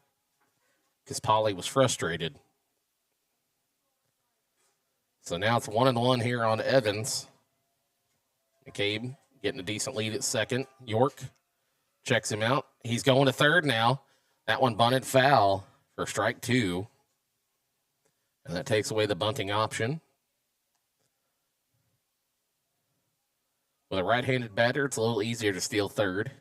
because Polly was frustrated. So now it's 1-1 here on Evans. McCabe getting a decent lead at second. York checks him out. He's going to third now. That one bunted foul for strike 2. And that takes away the bunting option. With a right-handed batter, it's a little easier to steal third.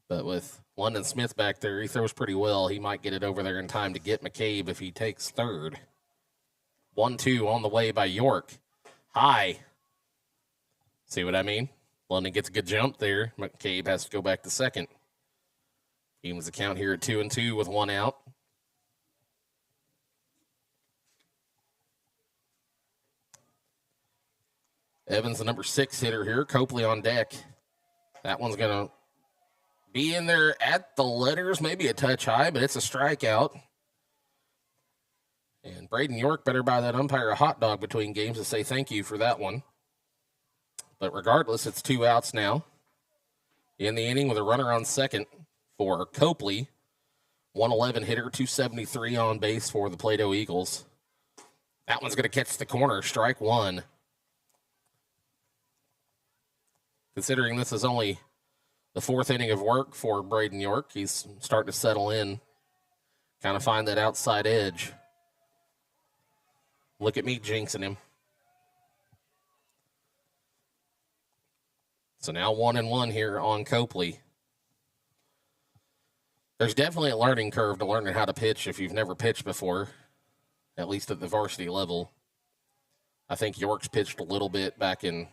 But with London Smith back there, he throws pretty well. He might get it over there in time to get McCabe if he takes third. 1-2 on the way by York. High. See what I mean? London gets a good jump there. McCabe has to go back to second. Evens the count here at 2-2 with 1 out. Evans, the number 6 hitter here. Copley on deck. That one's going to be in there at the letters, maybe a touch high, but it's a strikeout. And Braden York better buy that umpire a hot dog between games to say thank you for that one. But regardless, it's 2 outs now. In the inning with a runner on second for Copley. 111 hitter, 273 on base for the Plato Eagles. That one's going to catch the corner, strike 1. Considering this is only the 4th inning of work for Braden York, he's starting to settle in, kind of find that outside edge. Look at me jinxing him. So now 1-1 here on Copley. There's definitely a learning curve to learning how to pitch if you've never pitched before, at least at the varsity level. I think York's pitched a little bit back in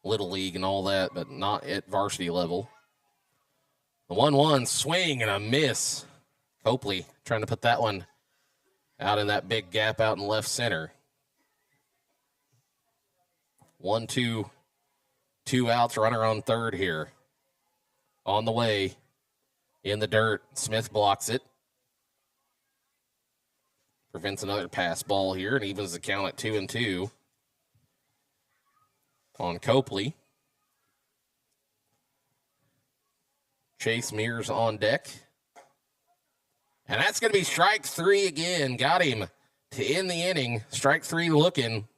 Little League and all that, but not at varsity level. The 1-1 swing and a miss. Copley trying to put that one out in that big gap out in left center. 1-2, 2 outs, runner on third here. On the way, in the dirt, Smith blocks it. Prevents another pass ball here and evens the count at 2-2. On Copley. Chase Mears on deck. And that's going to be strike 3 again. Got him to end the inning. Strike 3 looking.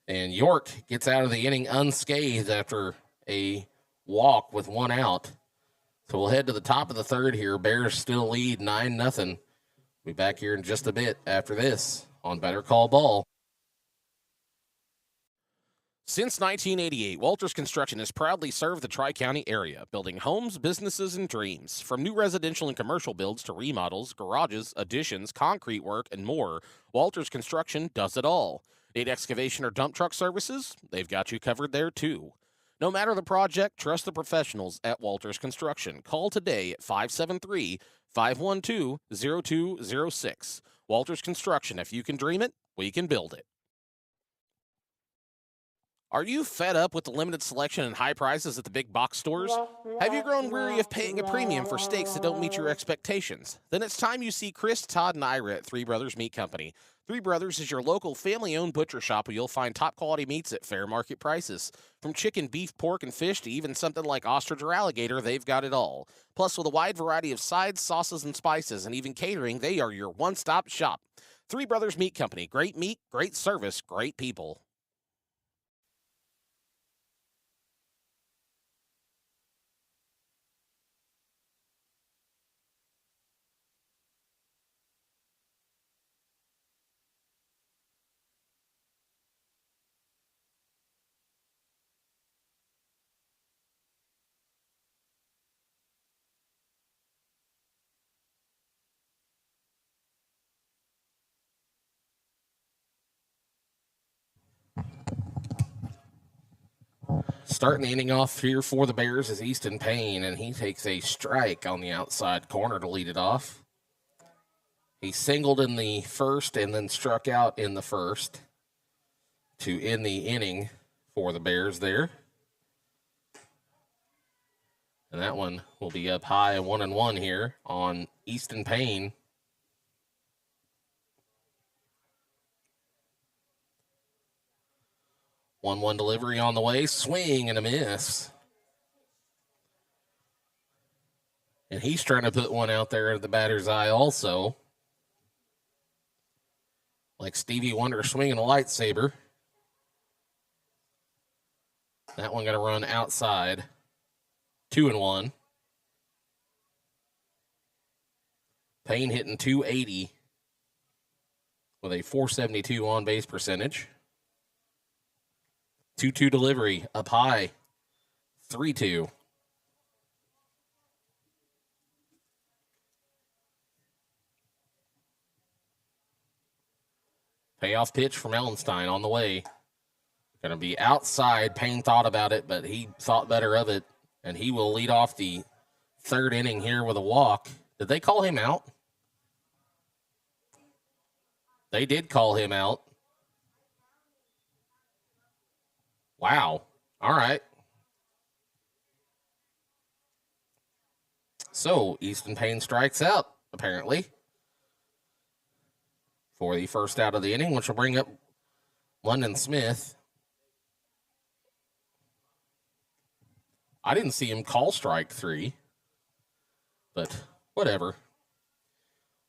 And York gets out of the inning unscathed after a walk with 1 out. So we'll head to the top of the third here. Bears still lead 9-0. Be back here in just a bit after this on Better Call Ball. Since 1988, Walters Construction has proudly served the Tri-County area, building homes, businesses, and dreams. From new residential and commercial builds to remodels, garages, additions, concrete work, and more, Walters Construction does it all. Need excavation or dump truck services? They've got you covered there, too. No matter the project, trust the professionals at Walters Construction. Call today at 573-512-0206. Walters Construction. If you can dream it, we can build it. Are you fed up with the limited selection and high prices at the big box stores? Have you grown weary of paying a premium for steaks that don't meet your expectations? Then it's time you see Chris, Todd, and Ira at Three Brothers Meat Company. Three Brothers is your local family-owned butcher shop where you'll find top-quality meats at fair market prices. From chicken, beef, pork, and fish to even something like ostrich or alligator, they've got it all. Plus, with a wide variety of sides, sauces, and spices, and even catering, they are your one-stop shop. Three Brothers Meat Company. Great meat, great service, great people. Starting the inning off here for the Bears is Easton Payne, and he takes a strike on the outside corner to lead it off. He singled in the first and then struck out in the first to end the inning for the Bears there. And that one will be up high, 1-1 here on Easton Payne. One delivery on the way, swing and a miss. And he's trying to put one out there at the batter's eye also. Like Stevie Wonder swinging a lightsaber. That one going to run outside. 2-1. Payne hitting .280 with a .472 on base percentage. 2-2 delivery up high. 3-2. Payoff pitch from Ellenstein on the way. Going to be outside. Payne thought about it, but he thought better of it. And he will lead off the third inning here with a walk. Did they call him out? They did call him out. Wow. All right. So, Easton Payne strikes out, apparently, for the first out of the inning, which will bring up London Smith. I didn't see him call strike 3, but whatever.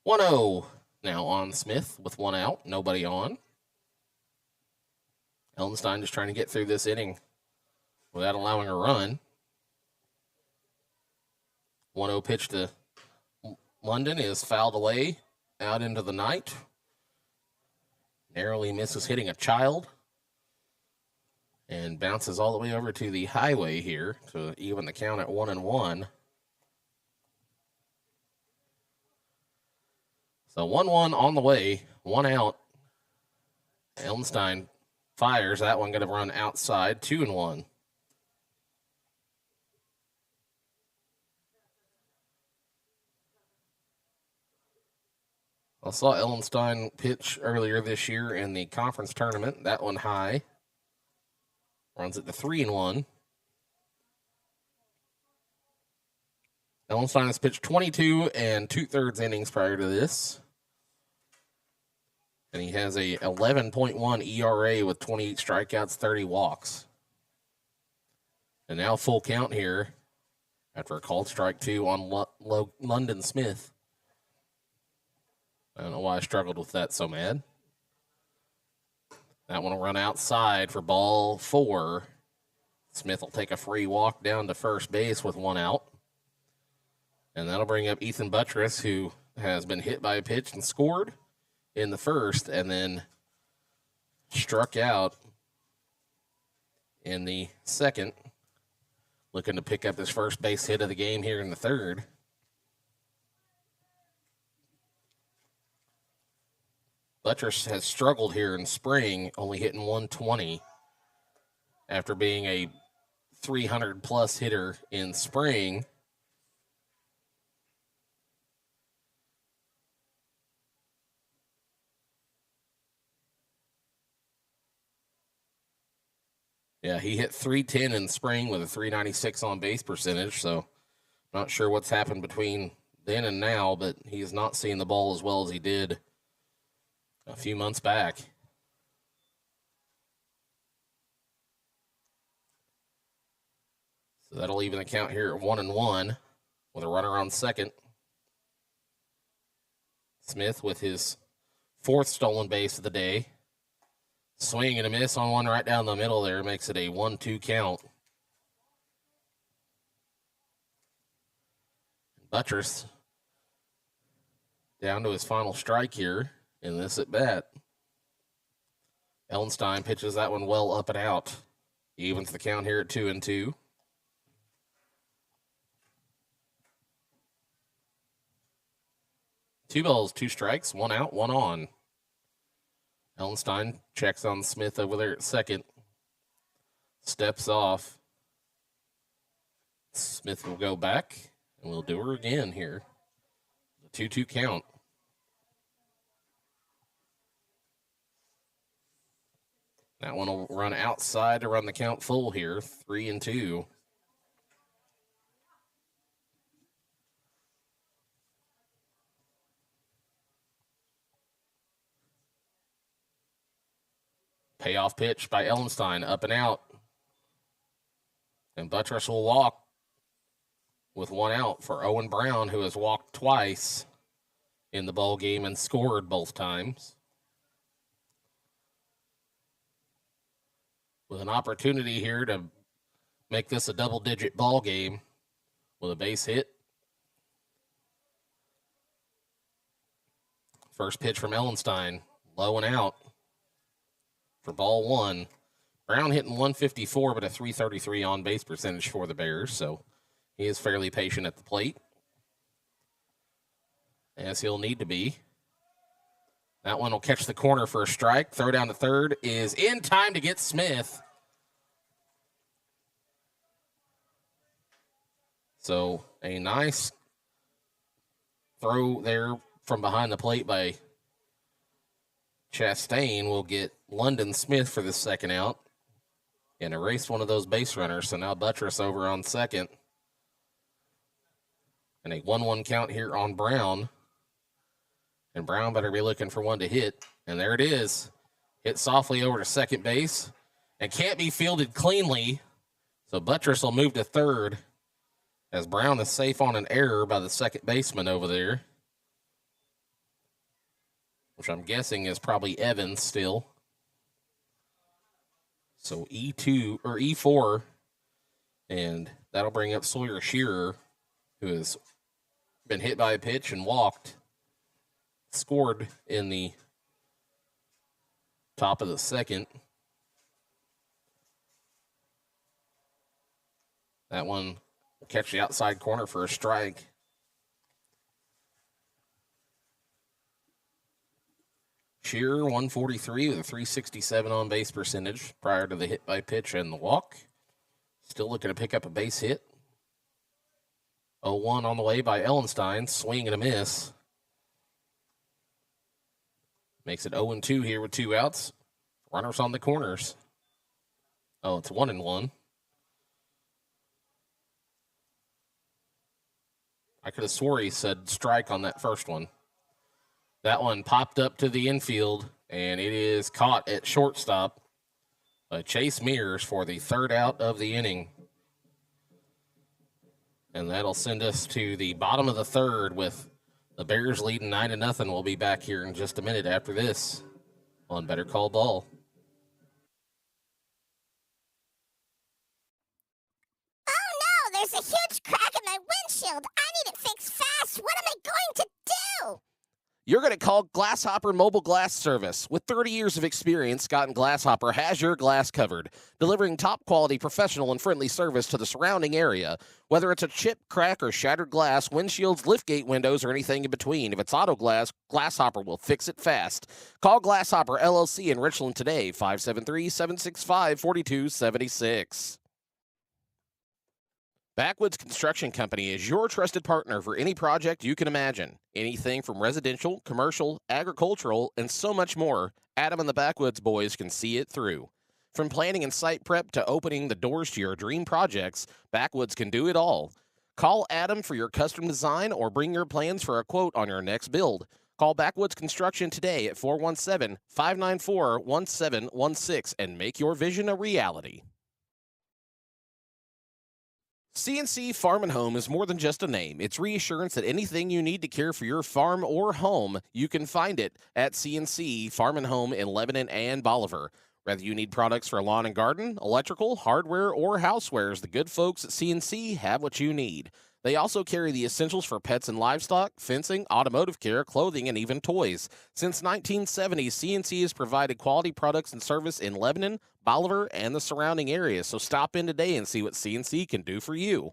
1-0 now on Smith with 1 out, nobody on. Ellenstein just trying to get through this inning without allowing a run. 1-0 pitch to London is fouled away out into the night. Narrowly misses hitting a child. And bounces all the way over to the highway here to even the count at 1-1. So 1-1 on the way, 1 out. Ellenstein fires. That one going to run outside, 2-1. I saw Ellenstein pitch earlier this year in the conference tournament. That one high. Runs it to 3-1. Ellenstein has pitched 22 2/3 innings prior to this. And he has a 11.1 ERA with 28 strikeouts, 30 walks. And now full count here after a called strike 2 on London Smith. I don't know why I struggled with that so bad. That one will run outside for ball 4. Smith will take a free walk down to first base with 1 out. And that'll bring up Ethan Buttress, who has been hit by a pitch and scored in the first and then struck out in the second. Looking to pick up his first base hit of the game here in the third. Buttress has struggled here in spring, only hitting 120 after being a 300-plus hitter in spring. Yeah, he hit 310 in spring with a 396 on base percentage, so not sure what's happened between then and now, but he's not seeing the ball as well as he did a few months back. So that'll even the count here at 1-1 with a runner on second. Smith with his 4th stolen base of the day. Swing and a miss on one right down the middle there makes it a 1-2 count. Buttress down to his final strike here in this at bat. Ellenstein pitches that one well up and out. He evens the count here at 2-2. Two balls, 2 strikes, 1 out, 1 on. Ellenstein checks on Smith over there at second. Steps off. Smith will go back, and we'll do her again here. The 2-2 count. That one will run outside to run the count full here, 3-2. Payoff pitch by Ellenstein, up and out. And Buttress will walk with 1 out for Owen Brown, who has walked twice in the ball game and scored both times. With an opportunity here to make this a double-digit ball game with a base hit. First pitch from Ellenstein, low and out for ball one. Brown hitting 154, but a 333 on-base percentage for the Bears, so he is fairly patient at the plate, as he'll need to be. That one will catch the corner for a strike. Throw down to third is in time to get Smith. So a nice throw there from behind the plate by Chastain will get London Smith for the second out and erase one of those base runners. So now Buttress over on second. And a 1-1 count here on Brown. And Brown better be looking for one to hit. And there it is. Hit softly over to second base. And can't be fielded cleanly. So Buttress will move to third, as Brown is safe on an error by the second baseman over there, which I'm guessing is probably Evans still. So E2 or E4, and that'll bring up Sawyer Shearer, who has been hit by a pitch and walked. Scored in the top of the second. That one will catch the outside corner for a strike. Shearer, 143 with a 367 on base percentage prior to the hit by pitch and the walk. Still looking to pick up a base hit. 0-1 on the way by Ellenstein. Swing and a miss. Makes it 0-2 here with two outs. Runners on the corners. Oh, it's 1-1. I could have swore he said strike on that first one. That one popped up to the infield, and it is caught at shortstop by Chase Mears for the third out of the inning. And that'll send us to the bottom of the third with the Bears leading 9-0. We'll be back here in just a minute after this on Better Call Ball. Oh no, there's a huge crack in my windshield. I need it fixed fast. What am I going to do? You're going to call Glasshopper Mobile Glass Service. With 30 years of experience, Scott and Glasshopper has your glass covered, delivering top-quality, professional, and friendly service to the surrounding area. Whether it's a chip, crack, or shattered glass, windshields, liftgate windows, or anything in between, if it's auto glass, Glasshopper will fix it fast. Call Glasshopper LLC in Richland today, 573-765-4276. Backwoods Construction Company is your trusted partner for any project you can imagine. Anything from residential, commercial, agricultural, and so much more, Adam and the Backwoods boys can see it through. From planning and site prep to opening the doors to your dream projects, Backwoods can do it all. Call Adam for your custom design or bring your plans for a quote on your next build. Call Backwoods Construction today at 417-594-1716 and make your vision a reality. CNC Farm and Home is more than just a name. It's reassurance that anything you need to care for your farm or home, you can find it at CNC Farm and Home in Lebanon and Bolivar. Whether you need products for lawn and garden, electrical, hardware, or housewares, the good folks at CNC have what you need. They also carry the essentials for pets and livestock, fencing, automotive care, clothing, and even toys. Since 1970, CNC has provided quality products and service in Lebanon, Bolivar, and the surrounding areas. So stop in today and see what CNC can do for you.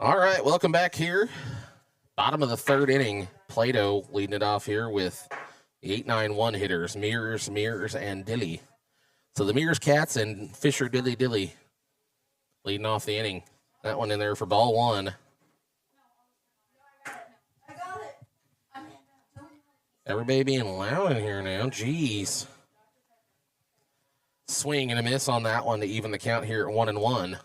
All right, welcome back here. Bottom of the third inning. Plato leading it off here with the 8-9-1 hitters, Mears, and Dilly. So the Mears Cats and Fisher Dilly leading off the inning. That one in there for ball one. Everybody being loud in here now. Jeez. Swing and a miss on that one to even the count here at 1-1.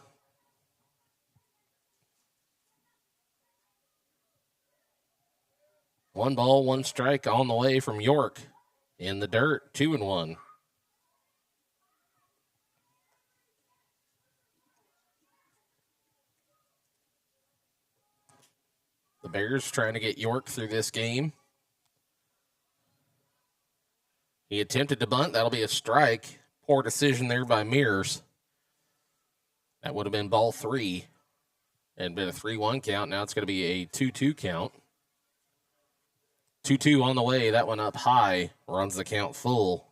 1 ball, 1 strike on the way from York. In the dirt, 2-1. The Bears trying to get York through this game. He attempted to bunt. That'll be a strike. Poor decision there by Mears. That would have been ball 3 and been a 3-1 count. Now it's going to be a 2-2 count. 2-2 on the way. That one up high. Runs the count full.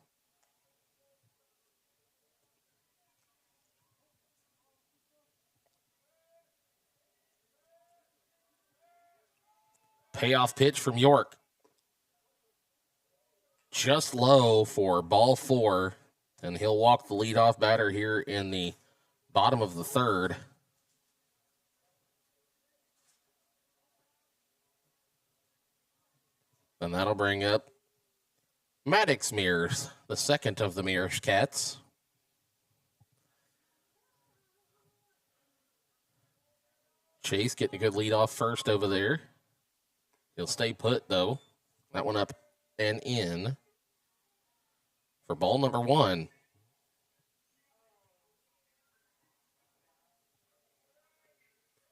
Payoff pitch from York. Just low for ball 4. And he'll walk the leadoff batter here in the bottom of the third. And that'll bring up Maddox Mears, the second of the Mears Cats. Chase getting a good lead off first over there. He'll stay put, though. That one up and in for ball number 1.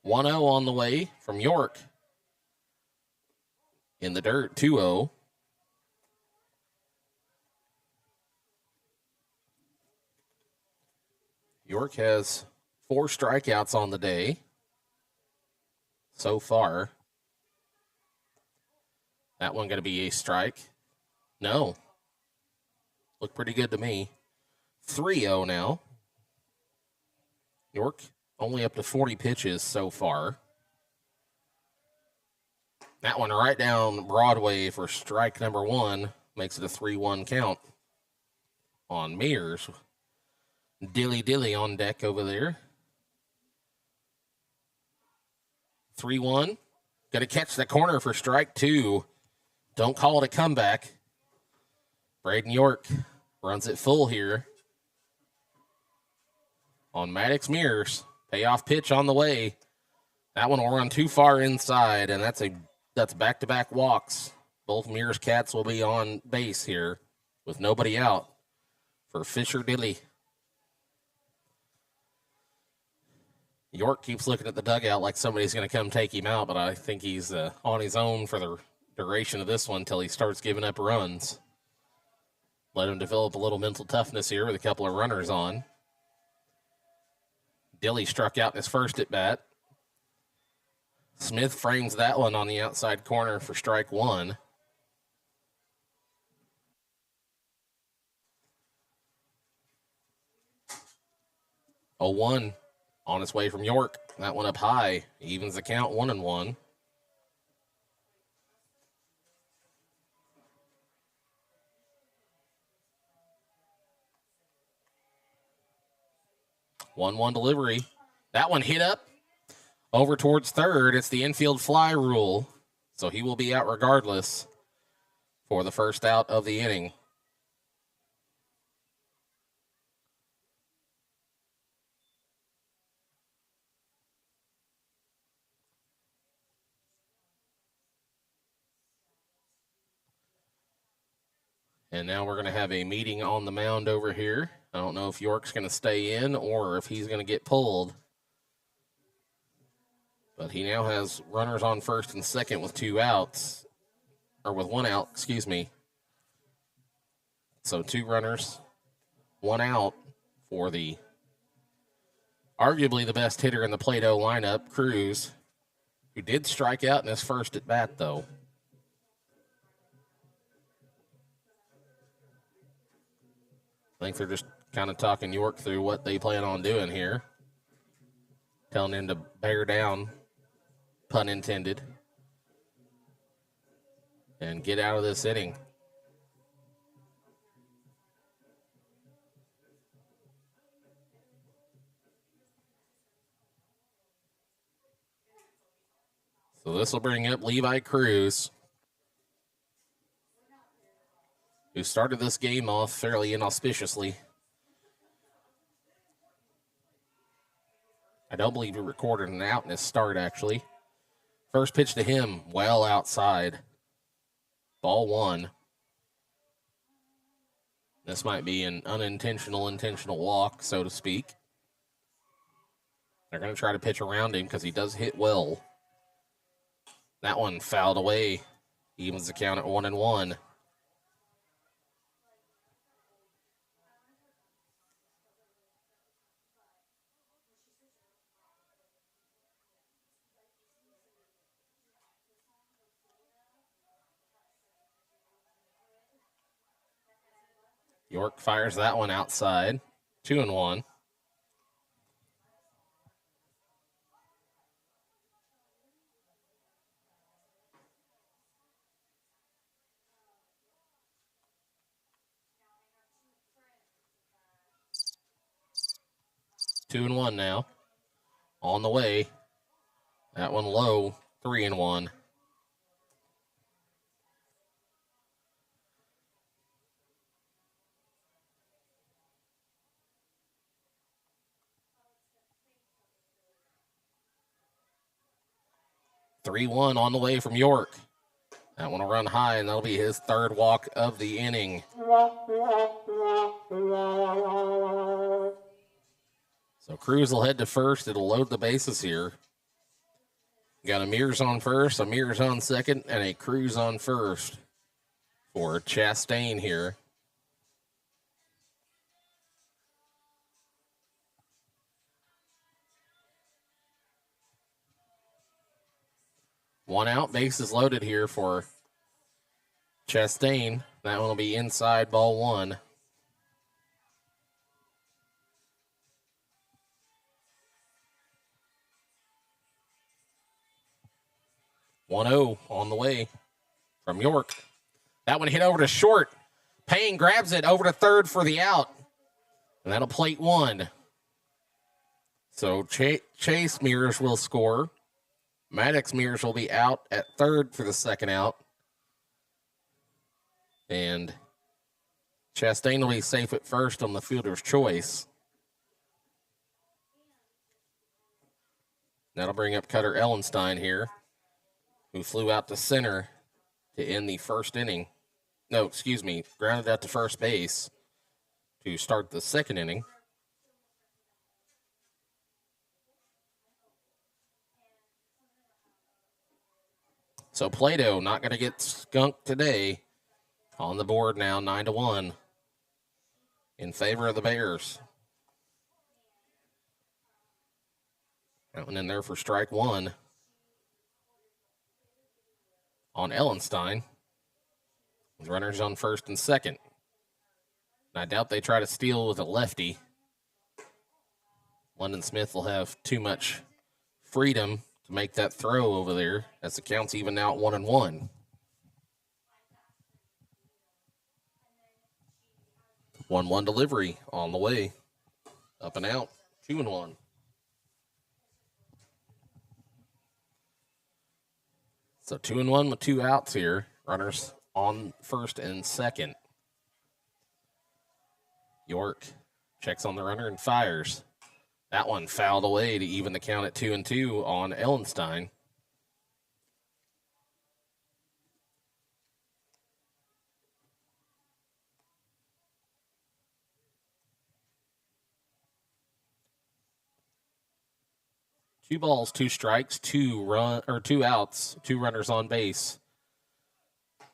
One 0 on the way from York. In the dirt, 2-0. York has 4 strikeouts on the day so far. That one going to be a strike. No. Looked pretty good to me. 3-0 now. York only up to 40 pitches so far. That one right down Broadway for strike number 1 makes it a 3-1 count on Mears. Dilly on deck over there. 3-1. Got to catch the corner for strike 2. Don't call it a comeback. Braden York runs it full here on Maddox Mears. Payoff pitch on the way. That one will run too far inside, and that's back-to-back walks. Both Mears Cats will be on base here with nobody out for Fisher Dilly. York keeps looking at the dugout like somebody's going to come take him out, but I think he's on his own for the duration of this one until he starts giving up runs. Let him develop a little mental toughness here with a couple of runners on. Dilly struck out in his first at-bat. Smith frames that one on the outside corner for strike 1. Oh, 1 on its way from York. That one up high. Evens the count 1-1. One delivery. That one hit up over towards third. It's the infield fly rule, so he will be out regardless for the first out of the inning. And now we're going to have a meeting on the mound over here. I don't know if York's going to stay in or if he's going to get pulled. But he now has runners on first and second with 2 outs. Or with 1 out, excuse me. So 2 runners, 1 out for the arguably the best hitter in the Plato lineup, Cruz, who did strike out in his first at bat, though. I think they're just kind of talking York through what they plan on doing here. Telling him to bear down, pun intended, and get out of this inning. So this will bring up Levi Cruz, who started this game off fairly inauspiciously. I don't believe he recorded an out in his start, actually. First pitch to him, well outside. Ball one. This might be an intentional walk, so to speak. They're going to try to pitch around him because he does hit well. That one fouled away. Evens the count at 1-1. York fires that one outside. 2-1. Two and one now. On the way. That one low. 3-1. Three-1 on the way from York. That one will run high, and that'll be his third walk of the inning. So Cruz will head to first. It'll load the bases here. Got a Mears on first, a Mears on second, and a Cruz on first for Chastain here. One out, bases loaded here for Chastain. That one will be inside, ball one. One-0 on the way from York. That one hit over to short. Payne grabs it over to third for the out. And that'll plate one. So Chase Mears will score. Maddox Mears will be out at third for the second out. And Chastain will be safe at first on the fielder's choice. That'll bring up Cutter Ellenstein here, who flew out to center to end the first inning. No, excuse me, grounded out to first base to start the second inning. So Plato not going to get skunked today. On the board now, 9-1 in favor of the Bears. That one in there for strike one on Ellenstein, with runners on first and second. And I doubt they try to steal with a lefty. London Smith will have too much freedom to make that throw over there, as the count's even now at 1-1. 1-1 delivery on the way. Up and out, 2-1. So 2-1 with two outs here. Runners on first and second. York checks on the runner and fires. That one fouled away to even the count at 2-2 on Ellenstein. Two balls, two strikes, two outs, two runners on base.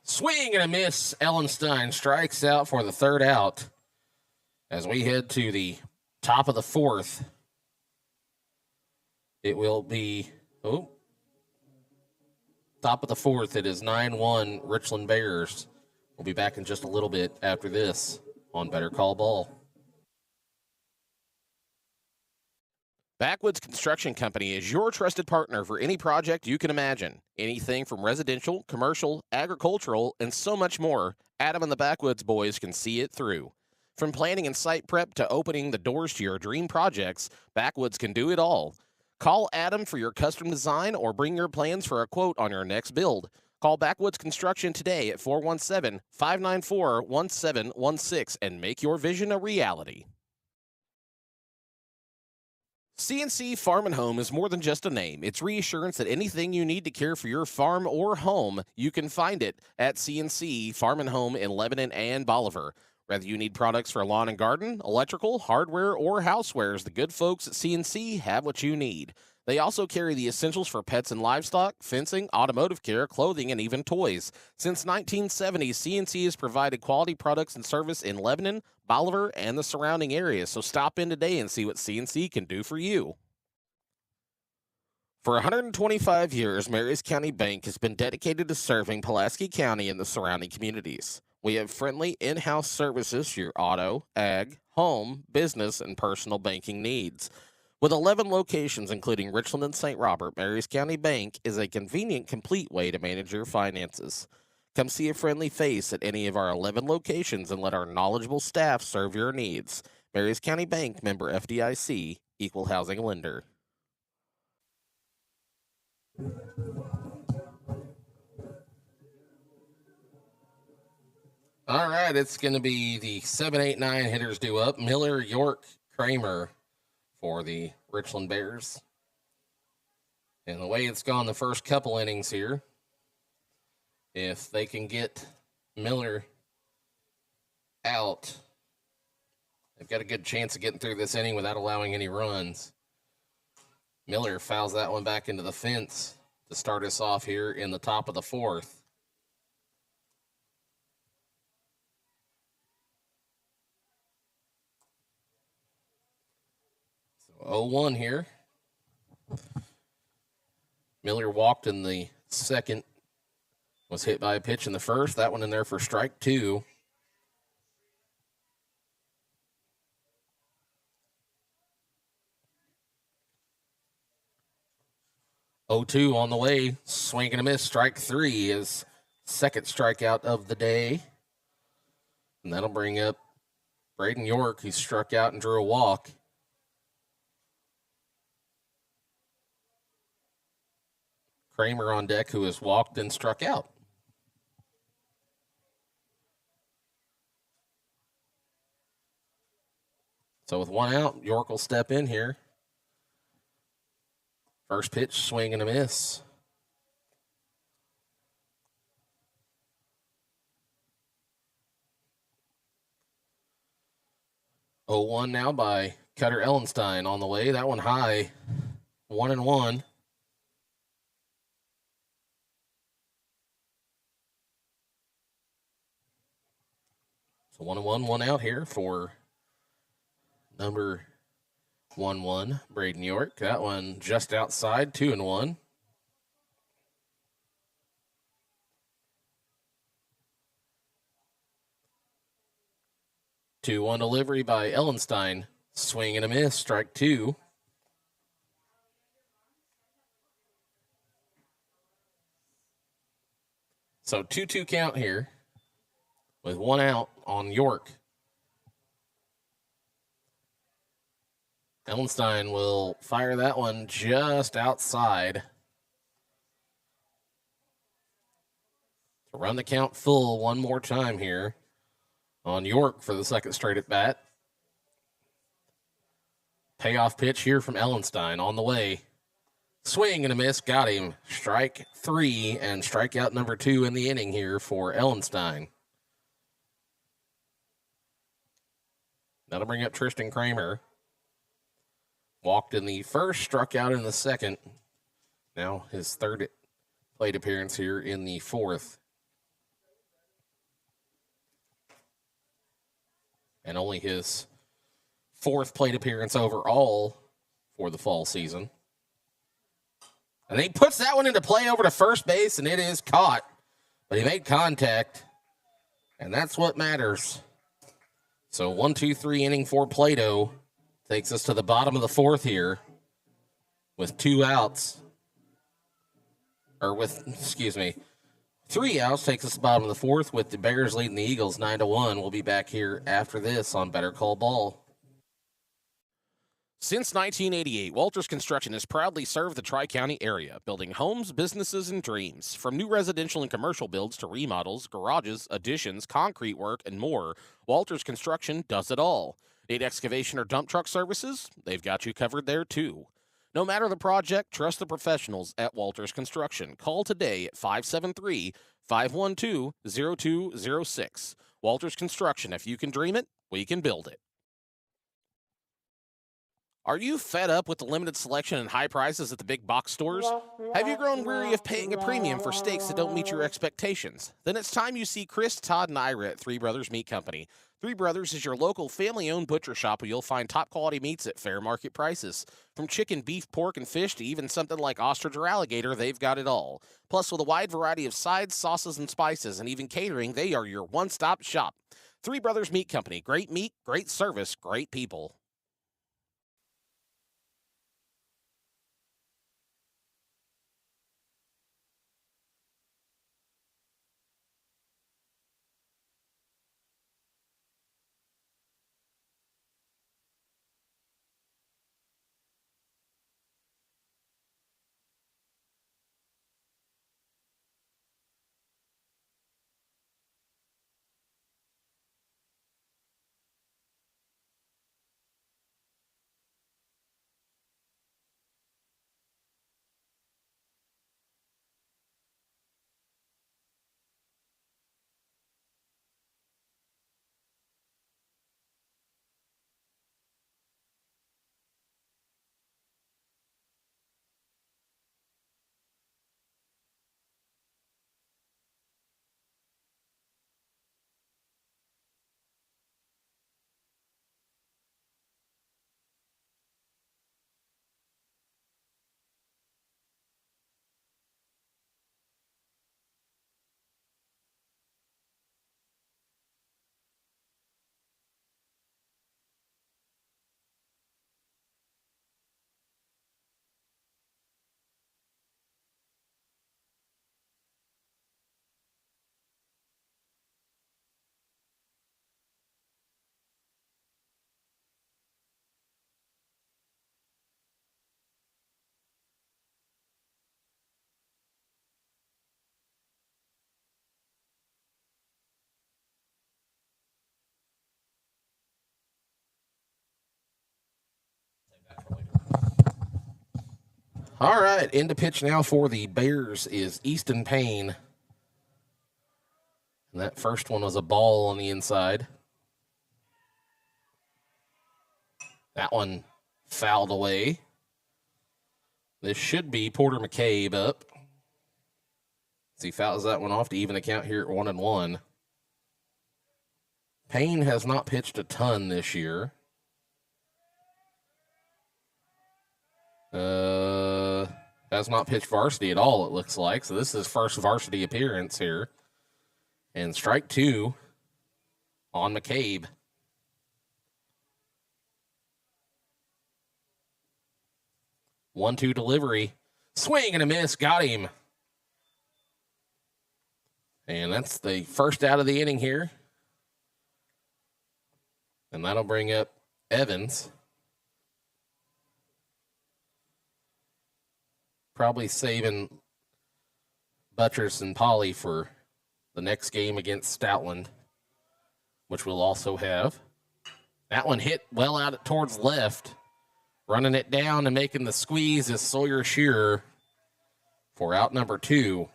Swing and a miss. Ellenstein strikes out for the third out as we head to the top of the fourth. It will be, top of the fourth. It is 9-1 Richland Bears. We'll be back in just a little bit after this on Better Call Ball. Backwoods Construction Company is your trusted partner for any project you can imagine. Anything from residential, commercial, agricultural, and so much more, Adam and the Backwoods boys can see it through. From planning and site prep to opening the doors to your dream projects, Backwoods can do it all. Call Adam for your custom design or bring your plans for a quote on your next build. Call Backwoods Construction today at 417-594-1716 and make your vision a reality. CNC Farm and Home is more than just a name. It's reassurance that anything you need to care for your farm or home, you can find it at CNC Farm and Home in Lebanon and Bolivar. Whether you need products for lawn and garden, electrical, hardware, or housewares, the good folks at CNC have what you need. They also carry the essentials for pets and livestock, fencing, automotive care, clothing, and even toys. Since 1970, CNC has provided quality products and service in Lebanon, Bolivar, and the surrounding areas, so stop in today and see what CNC can do for you. For 125 years, Marys County Bank has been dedicated to serving Pulaski County and the surrounding communities. We have friendly in-house services for your auto, ag, home, business, and personal banking needs. With 11 locations, including Richland and St. Robert, Marys County Bank is a convenient, complete way to manage your finances. Come see a friendly face at any of our 11 locations and let our knowledgeable staff serve your needs. Marys County Bank, member FDIC, equal housing lender. All right, it's going to be the 7, 8, 9 hitters due up. Miller, York, Kramer for the Richland Bears. And the way it's gone the first couple innings here, if they can get Miller out, they've got a good chance of getting through this inning without allowing any runs. Miller fouls that one back into the fence to start us off here in the top of the fourth. So 0-1 here. Miller walked in the second, was hit by a pitch in the first. That one in there for strike two. Oh, 2 on the way. Swing and a miss. Strike three is second strikeout of the day. And that'll bring up Braden York, who struck out and drew a walk. Kramer on deck, who has walked and struck out. So with one out, York will step in here. First pitch, swing and a miss. Oh, 1 now by Cutter Ellenstein on the way. That one high, 1-1. So 1-1, 1 out here for number 1-1, Braden York. That one just outside, 2-1. Two-one delivery by Ellenstein. Swing and a miss, strike two. So 2-2 count here with one out on York. Ellenstein will fire that one just outside to run the count full one more time here on York for the second straight at bat. Payoff pitch here from Ellenstein on the way. Swing and a miss, got him. Strike three and strikeout number 2 in the inning here for Ellenstein. That'll bring up Tristan Kramer. Walked in the first, struck out in the second. Now his third plate appearance here in the fourth. And only his fourth plate appearance overall for the fall season. And he puts that one into play over to first base, and it is caught. But he made contact, and that's what matters. So 1-2-3 inning for Plato. Takes us to the bottom of the fourth here with 2 outs. Three outs takes us to the bottom of the fourth with the Bears leading the Eagles 9-1. We'll be back here after this on Better Call Ball. Since 1988, Walters Construction has proudly served the Tri-County area, building homes, businesses, and dreams. From new residential and commercial builds to remodels, garages, additions, concrete work, and more, Walters Construction does it all. Need excavation or dump truck services? They've got you covered there too. No matter the project, trust the professionals at Walters Construction. Call today at 573-512-0206. Walters Construction, if you can dream it, we can build it. Are you fed up with the limited selection and high prices at the big box stores? Have you grown weary of paying a premium for steaks that don't meet your expectations? Then it's time you see Chris, Todd, and Ira at Three Brothers Meat Company. Three Brothers is your local family-owned butcher shop where you'll find top-quality meats at fair market prices. From chicken, beef, pork, and fish to even something like ostrich or alligator, they've got it all. Plus, with a wide variety of sides, sauces, and spices, and even catering, they are your one-stop shop. Three Brothers Meat Company. Great meat, great service, great people. All right, into pitch now for the Bears is Easton Payne. And that first one was a ball on the inside. That one fouled away. This should be Porter McCabe up. As he fouls that one off to even the count here at 1-1. Payne has not pitched a ton this year. Has not pitched varsity at all, it looks like. So this is his first varsity appearance here. And strike two on McCabe. 1-2 delivery. Swing and a miss. Got him. And that's the first out of the inning here. And that'll bring up Evans. Probably saving Buttress and Polly for the next game against Stoutland, which we'll also have. That one hit well out towards left. Running it down and making the squeeze is Sawyer Shearer for out number 2.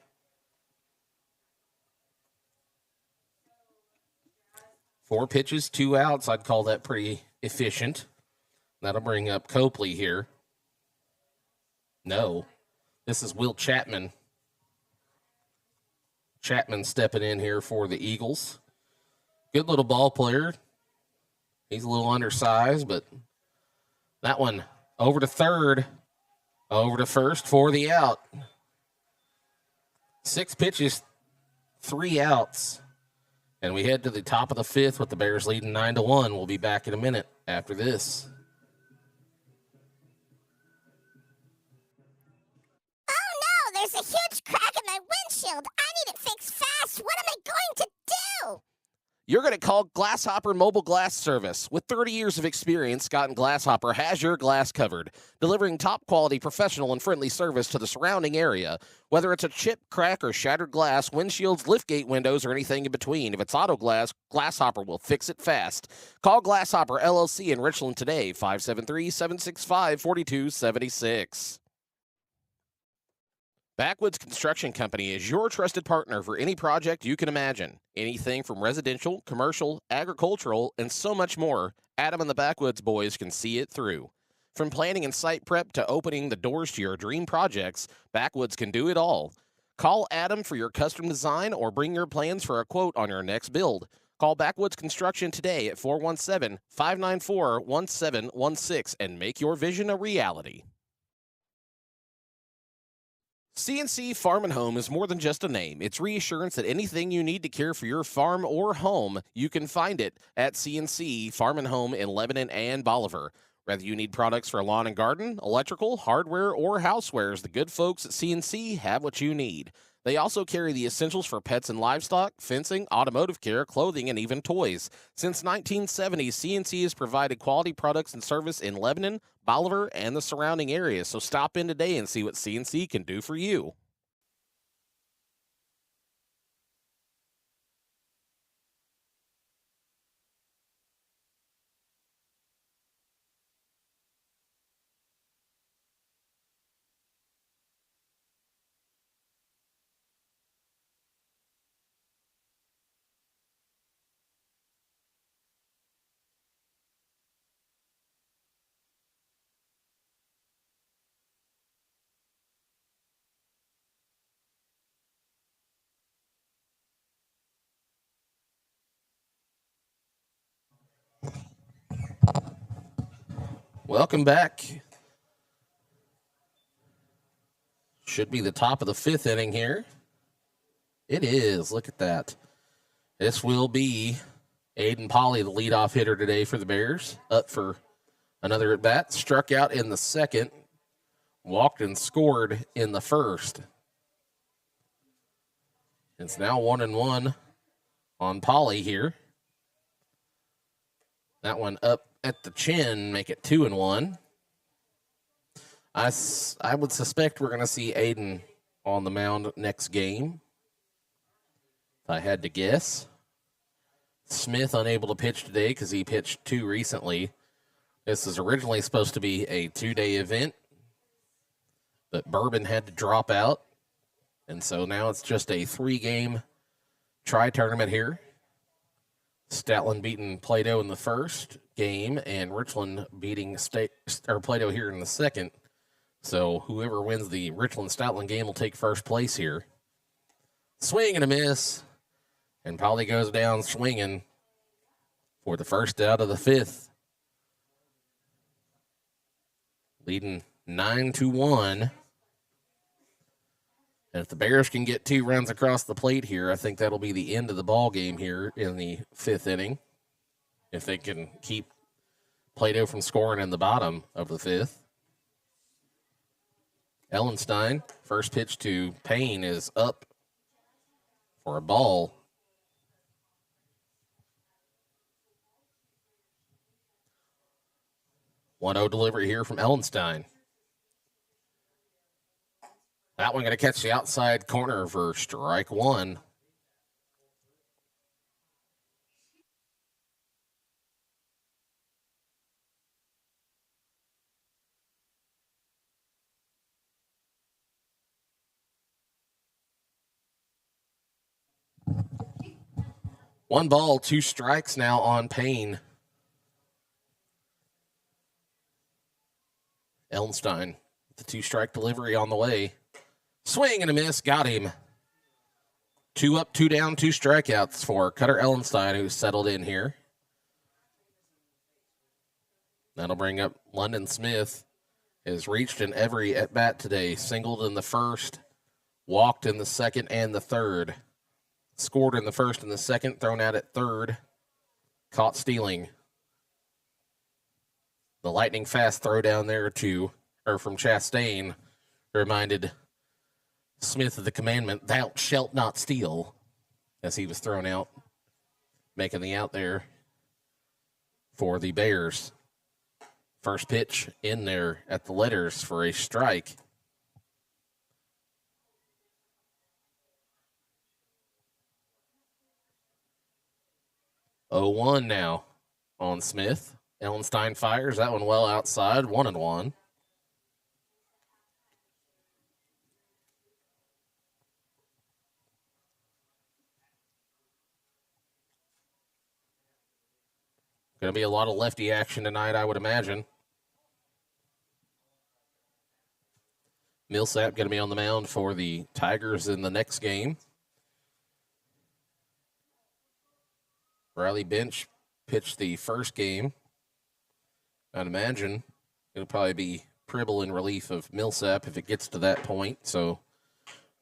Four pitches, 2 outs. I'd call that pretty efficient. That'll bring up Copley here. No. This is Will Chapman. Chapman stepping in here for the Eagles. Good little ball player. He's a little undersized, but that one over to third, over to first for the out. 6 pitches, 3 outs. And we head to the top of the 5th with the Bears leading 9-1. We'll be back in a minute after this. Oh no, there's a huge crack in my windshield. I need it fixed fast. What am I going to do? You're going to call Glasshopper Mobile Glass Service. With 30 years of experience, Scott and Glasshopper has your glass covered, delivering top-quality, professional, and friendly service to the surrounding area. Whether it's a chip, crack, or shattered glass, windshields, liftgate windows, or anything in between, if it's auto glass, Glasshopper will fix it fast. Call Glasshopper LLC in Richland today, 573-765-4276. Backwoods Construction Company is your trusted partner for any project you can imagine. Anything from residential, commercial, agricultural, and so much more, Adam and the Backwoods boys can see it through. From planning and site prep to opening the doors to your dream projects, Backwoods can do it all. Call Adam for your custom design or bring your plans for a quote on your next build. Call Backwoods Construction today at 417-594-1716 and make your vision a reality. CNC Farm and Home is more than just a name. It's reassurance that anything you need to care for your farm or home, you can find it at CNC Farm and Home in Lebanon and Bolivar. Whether you need products for lawn and garden, electrical, hardware, or housewares, the good folks at CNC have what you need. They also carry the essentials for pets and livestock, fencing, automotive care, clothing, and even toys. Since 1970, CNC has provided quality products and service in Lebanon, Bolivar, and the surrounding areas. So stop in today and see what CNC can do for you. Welcome back. Should be the top of the fifth inning here. It is. Look at that. This will be Aiden Polly, the leadoff hitter today for the Bears. Up for another at bat. Struck out in the second. Walked and scored in the first. It's now 1-1 on Polly here. That one up at the chin, make it 2-1. I would suspect we're going to see Aiden on the mound next game, if I had to guess. Smith unable to pitch today because he pitched 2 recently. This is originally supposed to be a 2-day event, but Bourbon had to drop out, and so now it's just a 3-game tri-tournament here. Stoutland beating Plato in the first game, and Richland beating Plato here in the second. So whoever wins the Richland-Stoutland game will take first place here. Swing and a miss, and Polly goes down swinging for the first out of the fifth. Leading 9-1. And if the Bears can get 2 runs across the plate here, I think that'll be the end of the ball game here in the 5th inning. If they can keep Plato from scoring in the bottom of the 5th. Ellenstein, first pitch to Payne is up for a ball. One-0 delivery here from Ellenstein. That one going to catch the outside corner for strike 1. One ball, 2 strikes now on Payne. Ellenstein, the 2-strike delivery on the way. Swing and a miss, got him. 2 up, 2 down, 2 strikeouts for Cutter Ellenstein, who's settled in here. That'll bring up London Smith, has reached in every at-bat today. Singled in the first, walked in the second and the third. Scored in the first and the second, thrown out at third. Caught stealing. The lightning fast throw down there from Chastain reminded Smith of the commandment, thou shalt not steal, as he was thrown out. making the out there for the Bears. First pitch in there at the letters for a strike. Oh, 1 now on Smith. Ellenstein fires that one well outside, 1-1. Going to be a lot of lefty action tonight, I would imagine. Millsap going to be on the mound for the Tigers in the next game. Riley Bench pitched the first game. I'd imagine it'll probably be Pribble in relief of Millsap if it gets to that point. So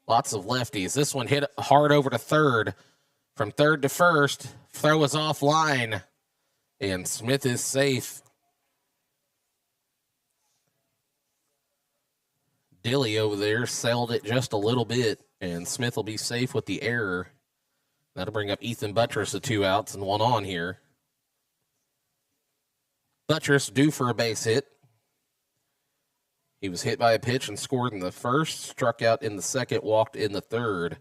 lots of lefties. This one hit hard over to third. From third to first, throw was offline, and Smith is safe. Dilly over there sailed it just a little bit, and Smith will be safe with the error. That'll bring up Ethan Buttress to 2 outs and 1 on here. Buttress due for a base hit. He was hit by a pitch and scored in the first, struck out in the second, walked in the third.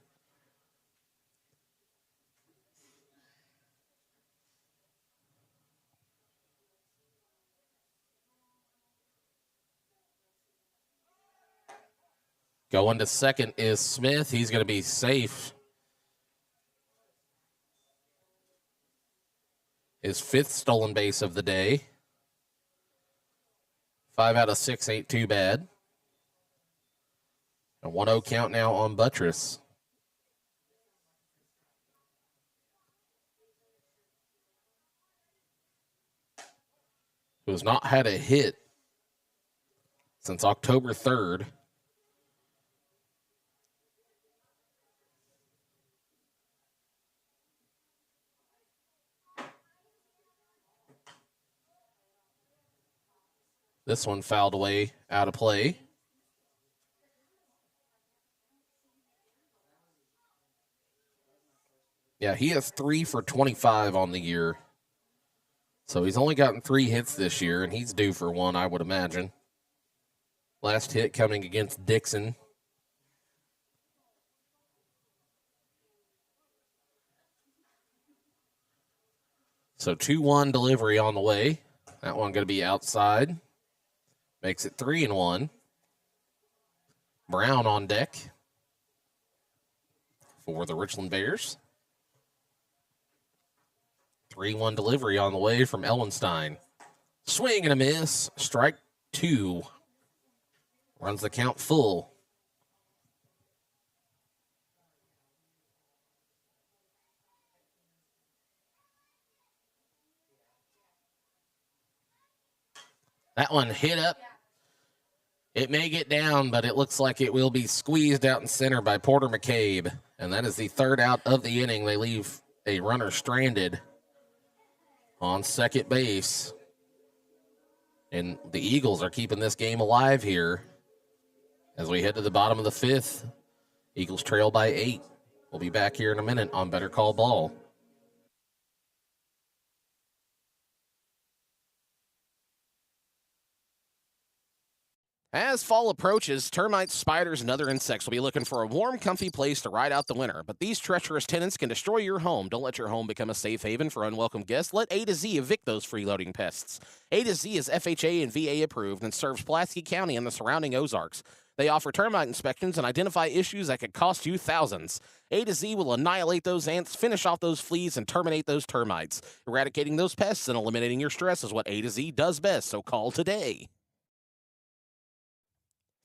Going to second is Smith. He's going to be safe. His 5th stolen base of the day. 5 out of 6 ain't too bad. A 1-0 count now on Buttress. Who has not had a hit since October 3rd. This one fouled away, out of play. Yeah, he has 3 for 25 on the year. So he's only gotten 3 hits this year, and he's due for 1, I would imagine. Last hit coming against Dixon. So 2-1 delivery on the way. That one going to be outside. Makes it 3-1. Brown on deck for the Richland Bears. 3-1 delivery on the way from Ellenstein. Swing and a miss. Strike 2. Runs the count full. That one hit up. It may get down, but it looks like it will be squeezed out in center by Porter McCabe. And that is the 3rd out of the inning. They leave a runner stranded on second base. And the Eagles are keeping this game alive here as we head to the bottom of the 5th. Eagles trail by 8. We'll be back here in a minute on Better Call Ball. As fall approaches, termites, spiders, and other insects will be looking for a warm, comfy place to ride out the winter. But these treacherous tenants can destroy your home. Don't let your home become a safe haven for unwelcome guests. Let A to Z evict those freeloading pests. A to Z is FHA and VA approved and serves Pulaski County and the surrounding Ozarks. They offer termite inspections and identify issues that could cost you thousands. A to Z will annihilate those ants, finish off those fleas, and terminate those termites. Eradicating those pests and eliminating your stress is what A to Z does best, so call today.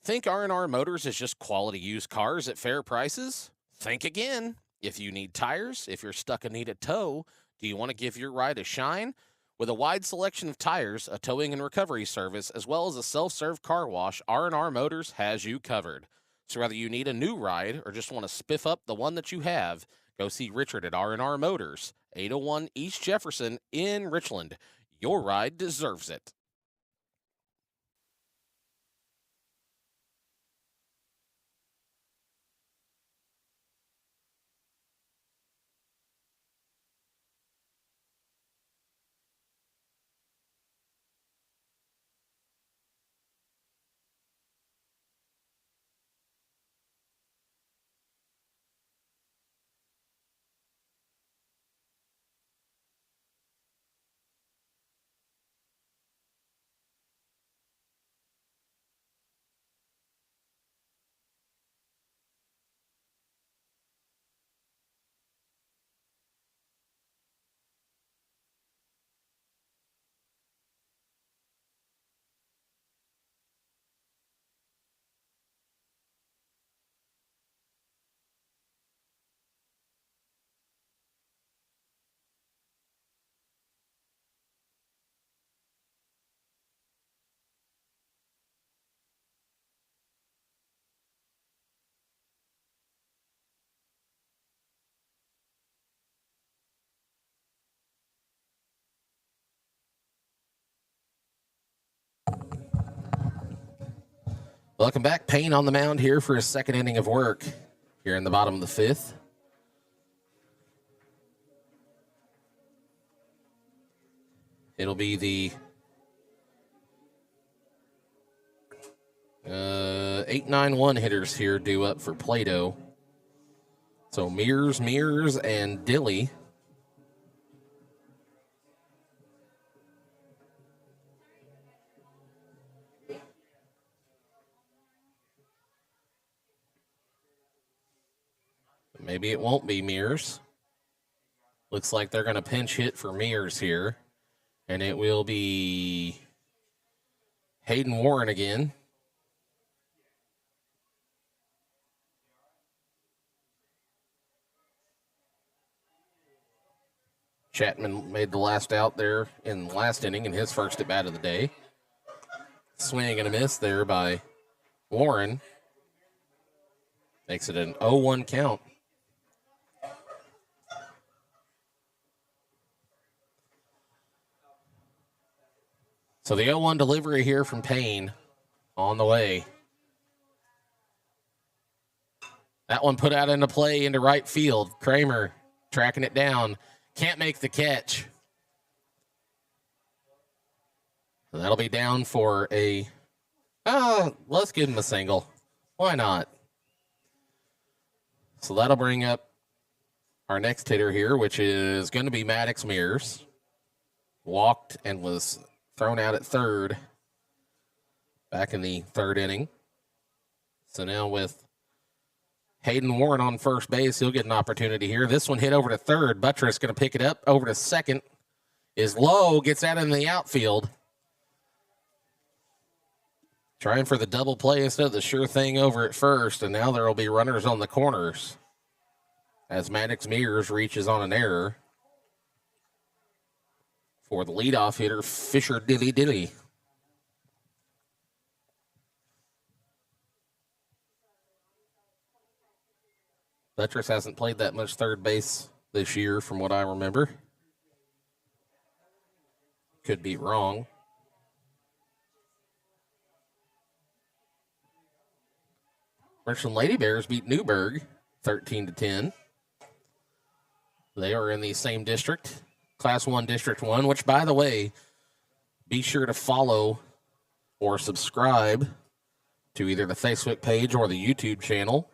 Think R&R Motors is just quality used cars at fair prices? Think again. If you need tires, if you're stuck and need a tow, do you want to give your ride a shine? With a wide selection of tires, a towing and recovery service, as well as a self-serve car wash, R&R Motors has you covered. So whether you need a new ride or just want to spiff up the one that you have, go see Richard at R&R Motors, 801 East Jefferson in Richland. Your ride deserves it. Welcome back. Payne on the mound here for his second inning of work here in the bottom of the fifth. It'll be the 8-9-1 hitters here due up for Plato. So Mears, and Dilly. Maybe it won't be Mears. Looks like they're going to pinch hit for Mears here. And it will be Hayden Warren again. Chapman made the last out there in the last inning in his first at bat of the day. Swing and a miss there by Warren. Makes it an 0-1 count. So the 0-1 delivery here from Payne on the way. That one put out into play into right field. Kramer tracking it down. Can't make the catch. And that'll be down for a... let's give him a single. Why not? So that'll bring up our next hitter here, which is going to be Maddox Mears. Walked and was thrown out at third back in the third inning. So now with Hayden Warren on first base, he'll get an opportunity here. This one hit over to third. Buttress going to pick it up. Over to second is low. Gets out in the outfield. Trying for the double play instead of the sure thing over at first. And now there will be runners on the corners as Maddox Mears reaches on an error for the leadoff hitter, Fisher Dilly. Buttress hasn't played that much third base this year from what I remember. Could be wrong. Richland Lady Bears beat Newburgh 13-10. They are in the same district, Class 1, District 1, which, by the way, be sure to follow or subscribe to either the Facebook page or the YouTube channel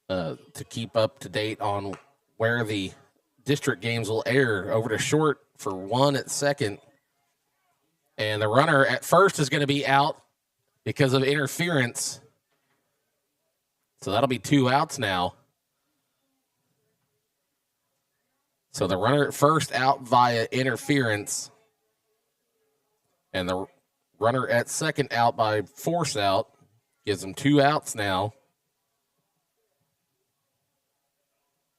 to keep up to date on where the district games will air. Over to short for one at second. And the runner at first is going to be out because of interference. So that'll be 2 outs now. So the runner at first out via interference. And the runner at second out by force out. Gives them 2 outs now.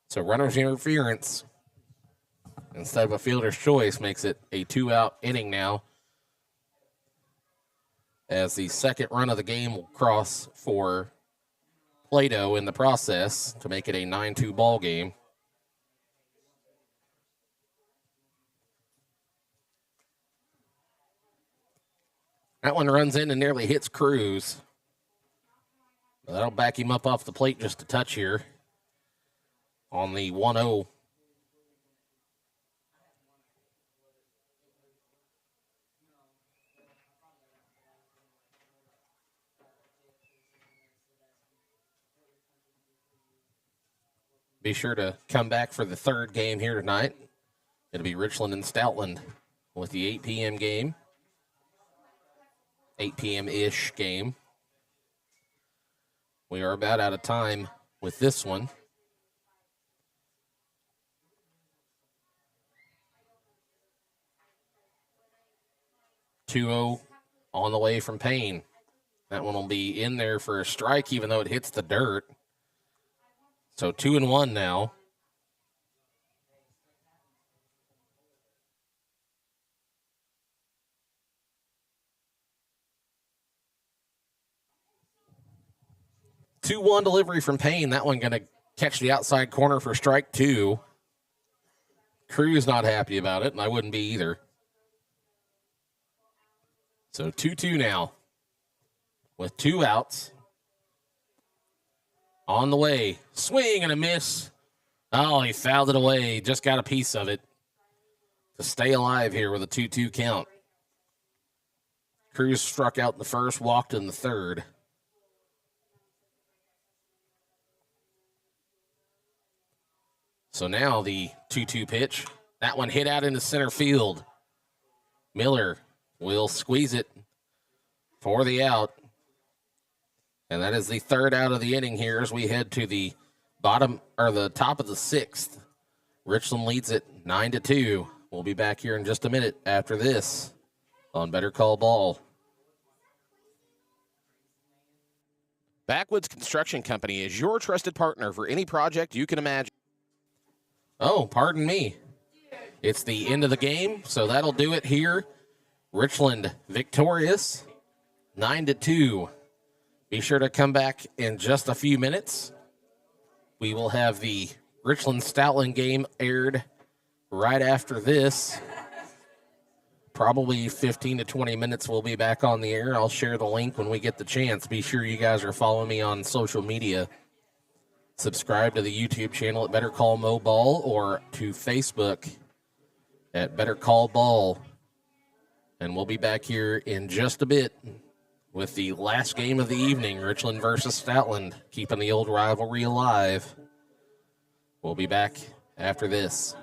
So runner's interference instead of a fielder's choice makes it a 2-out inning now. As the second run of the game will cross for Plato in the process to make it a 9-2 ball game. That one runs in and nearly hits Cruz. That'll back him up off the plate just a touch here on the 1-0. Be sure to come back for the third game here tonight. It'll be Richland and Stoutland with the 8 p.m. game. 8 p.m.-ish game. We are about out of time with this one. 2-0 on the way from Payne. That one will be in there for a strike, even though it hits the dirt. So 2-1 now. Two-one delivery from Payne. That one going to catch the outside corner for strike 2. Cruz not happy about it, and I wouldn't be either. So 2-2 now. with 2 outs. On the way, swing and a miss. Oh, he fouled it away. Just got a piece of it to stay alive here with a 2-2 count. Cruz struck out in the first, walked in the third. So now the 2-2 pitch. That one hit out into center field. Miller will squeeze it for the out. And that is the third out of the inning here as we head to the top of the 6th. Richland leads it 9-2. We'll be back here in just a minute after this on Better Call Ball. Backwoods Construction Company is your trusted partner for any project you can imagine. Oh, pardon me. It's the end of the game, so that'll do it here. Richland victorious, 9-2. Be sure to come back in just a few minutes. We will have the Richland Stoutland game aired right after this. Probably 15 to 20 minutes we'll be back on the air. I'll share the link when we get the chance. Be sure you guys are following me on social media. Subscribe to the YouTube channel at Better Call Moball or to Facebook at Better Call Ball. And we'll be back here in just a bit with the last game of the evening, Richland versus Stoutland, keeping the old rivalry alive. We'll be back after this.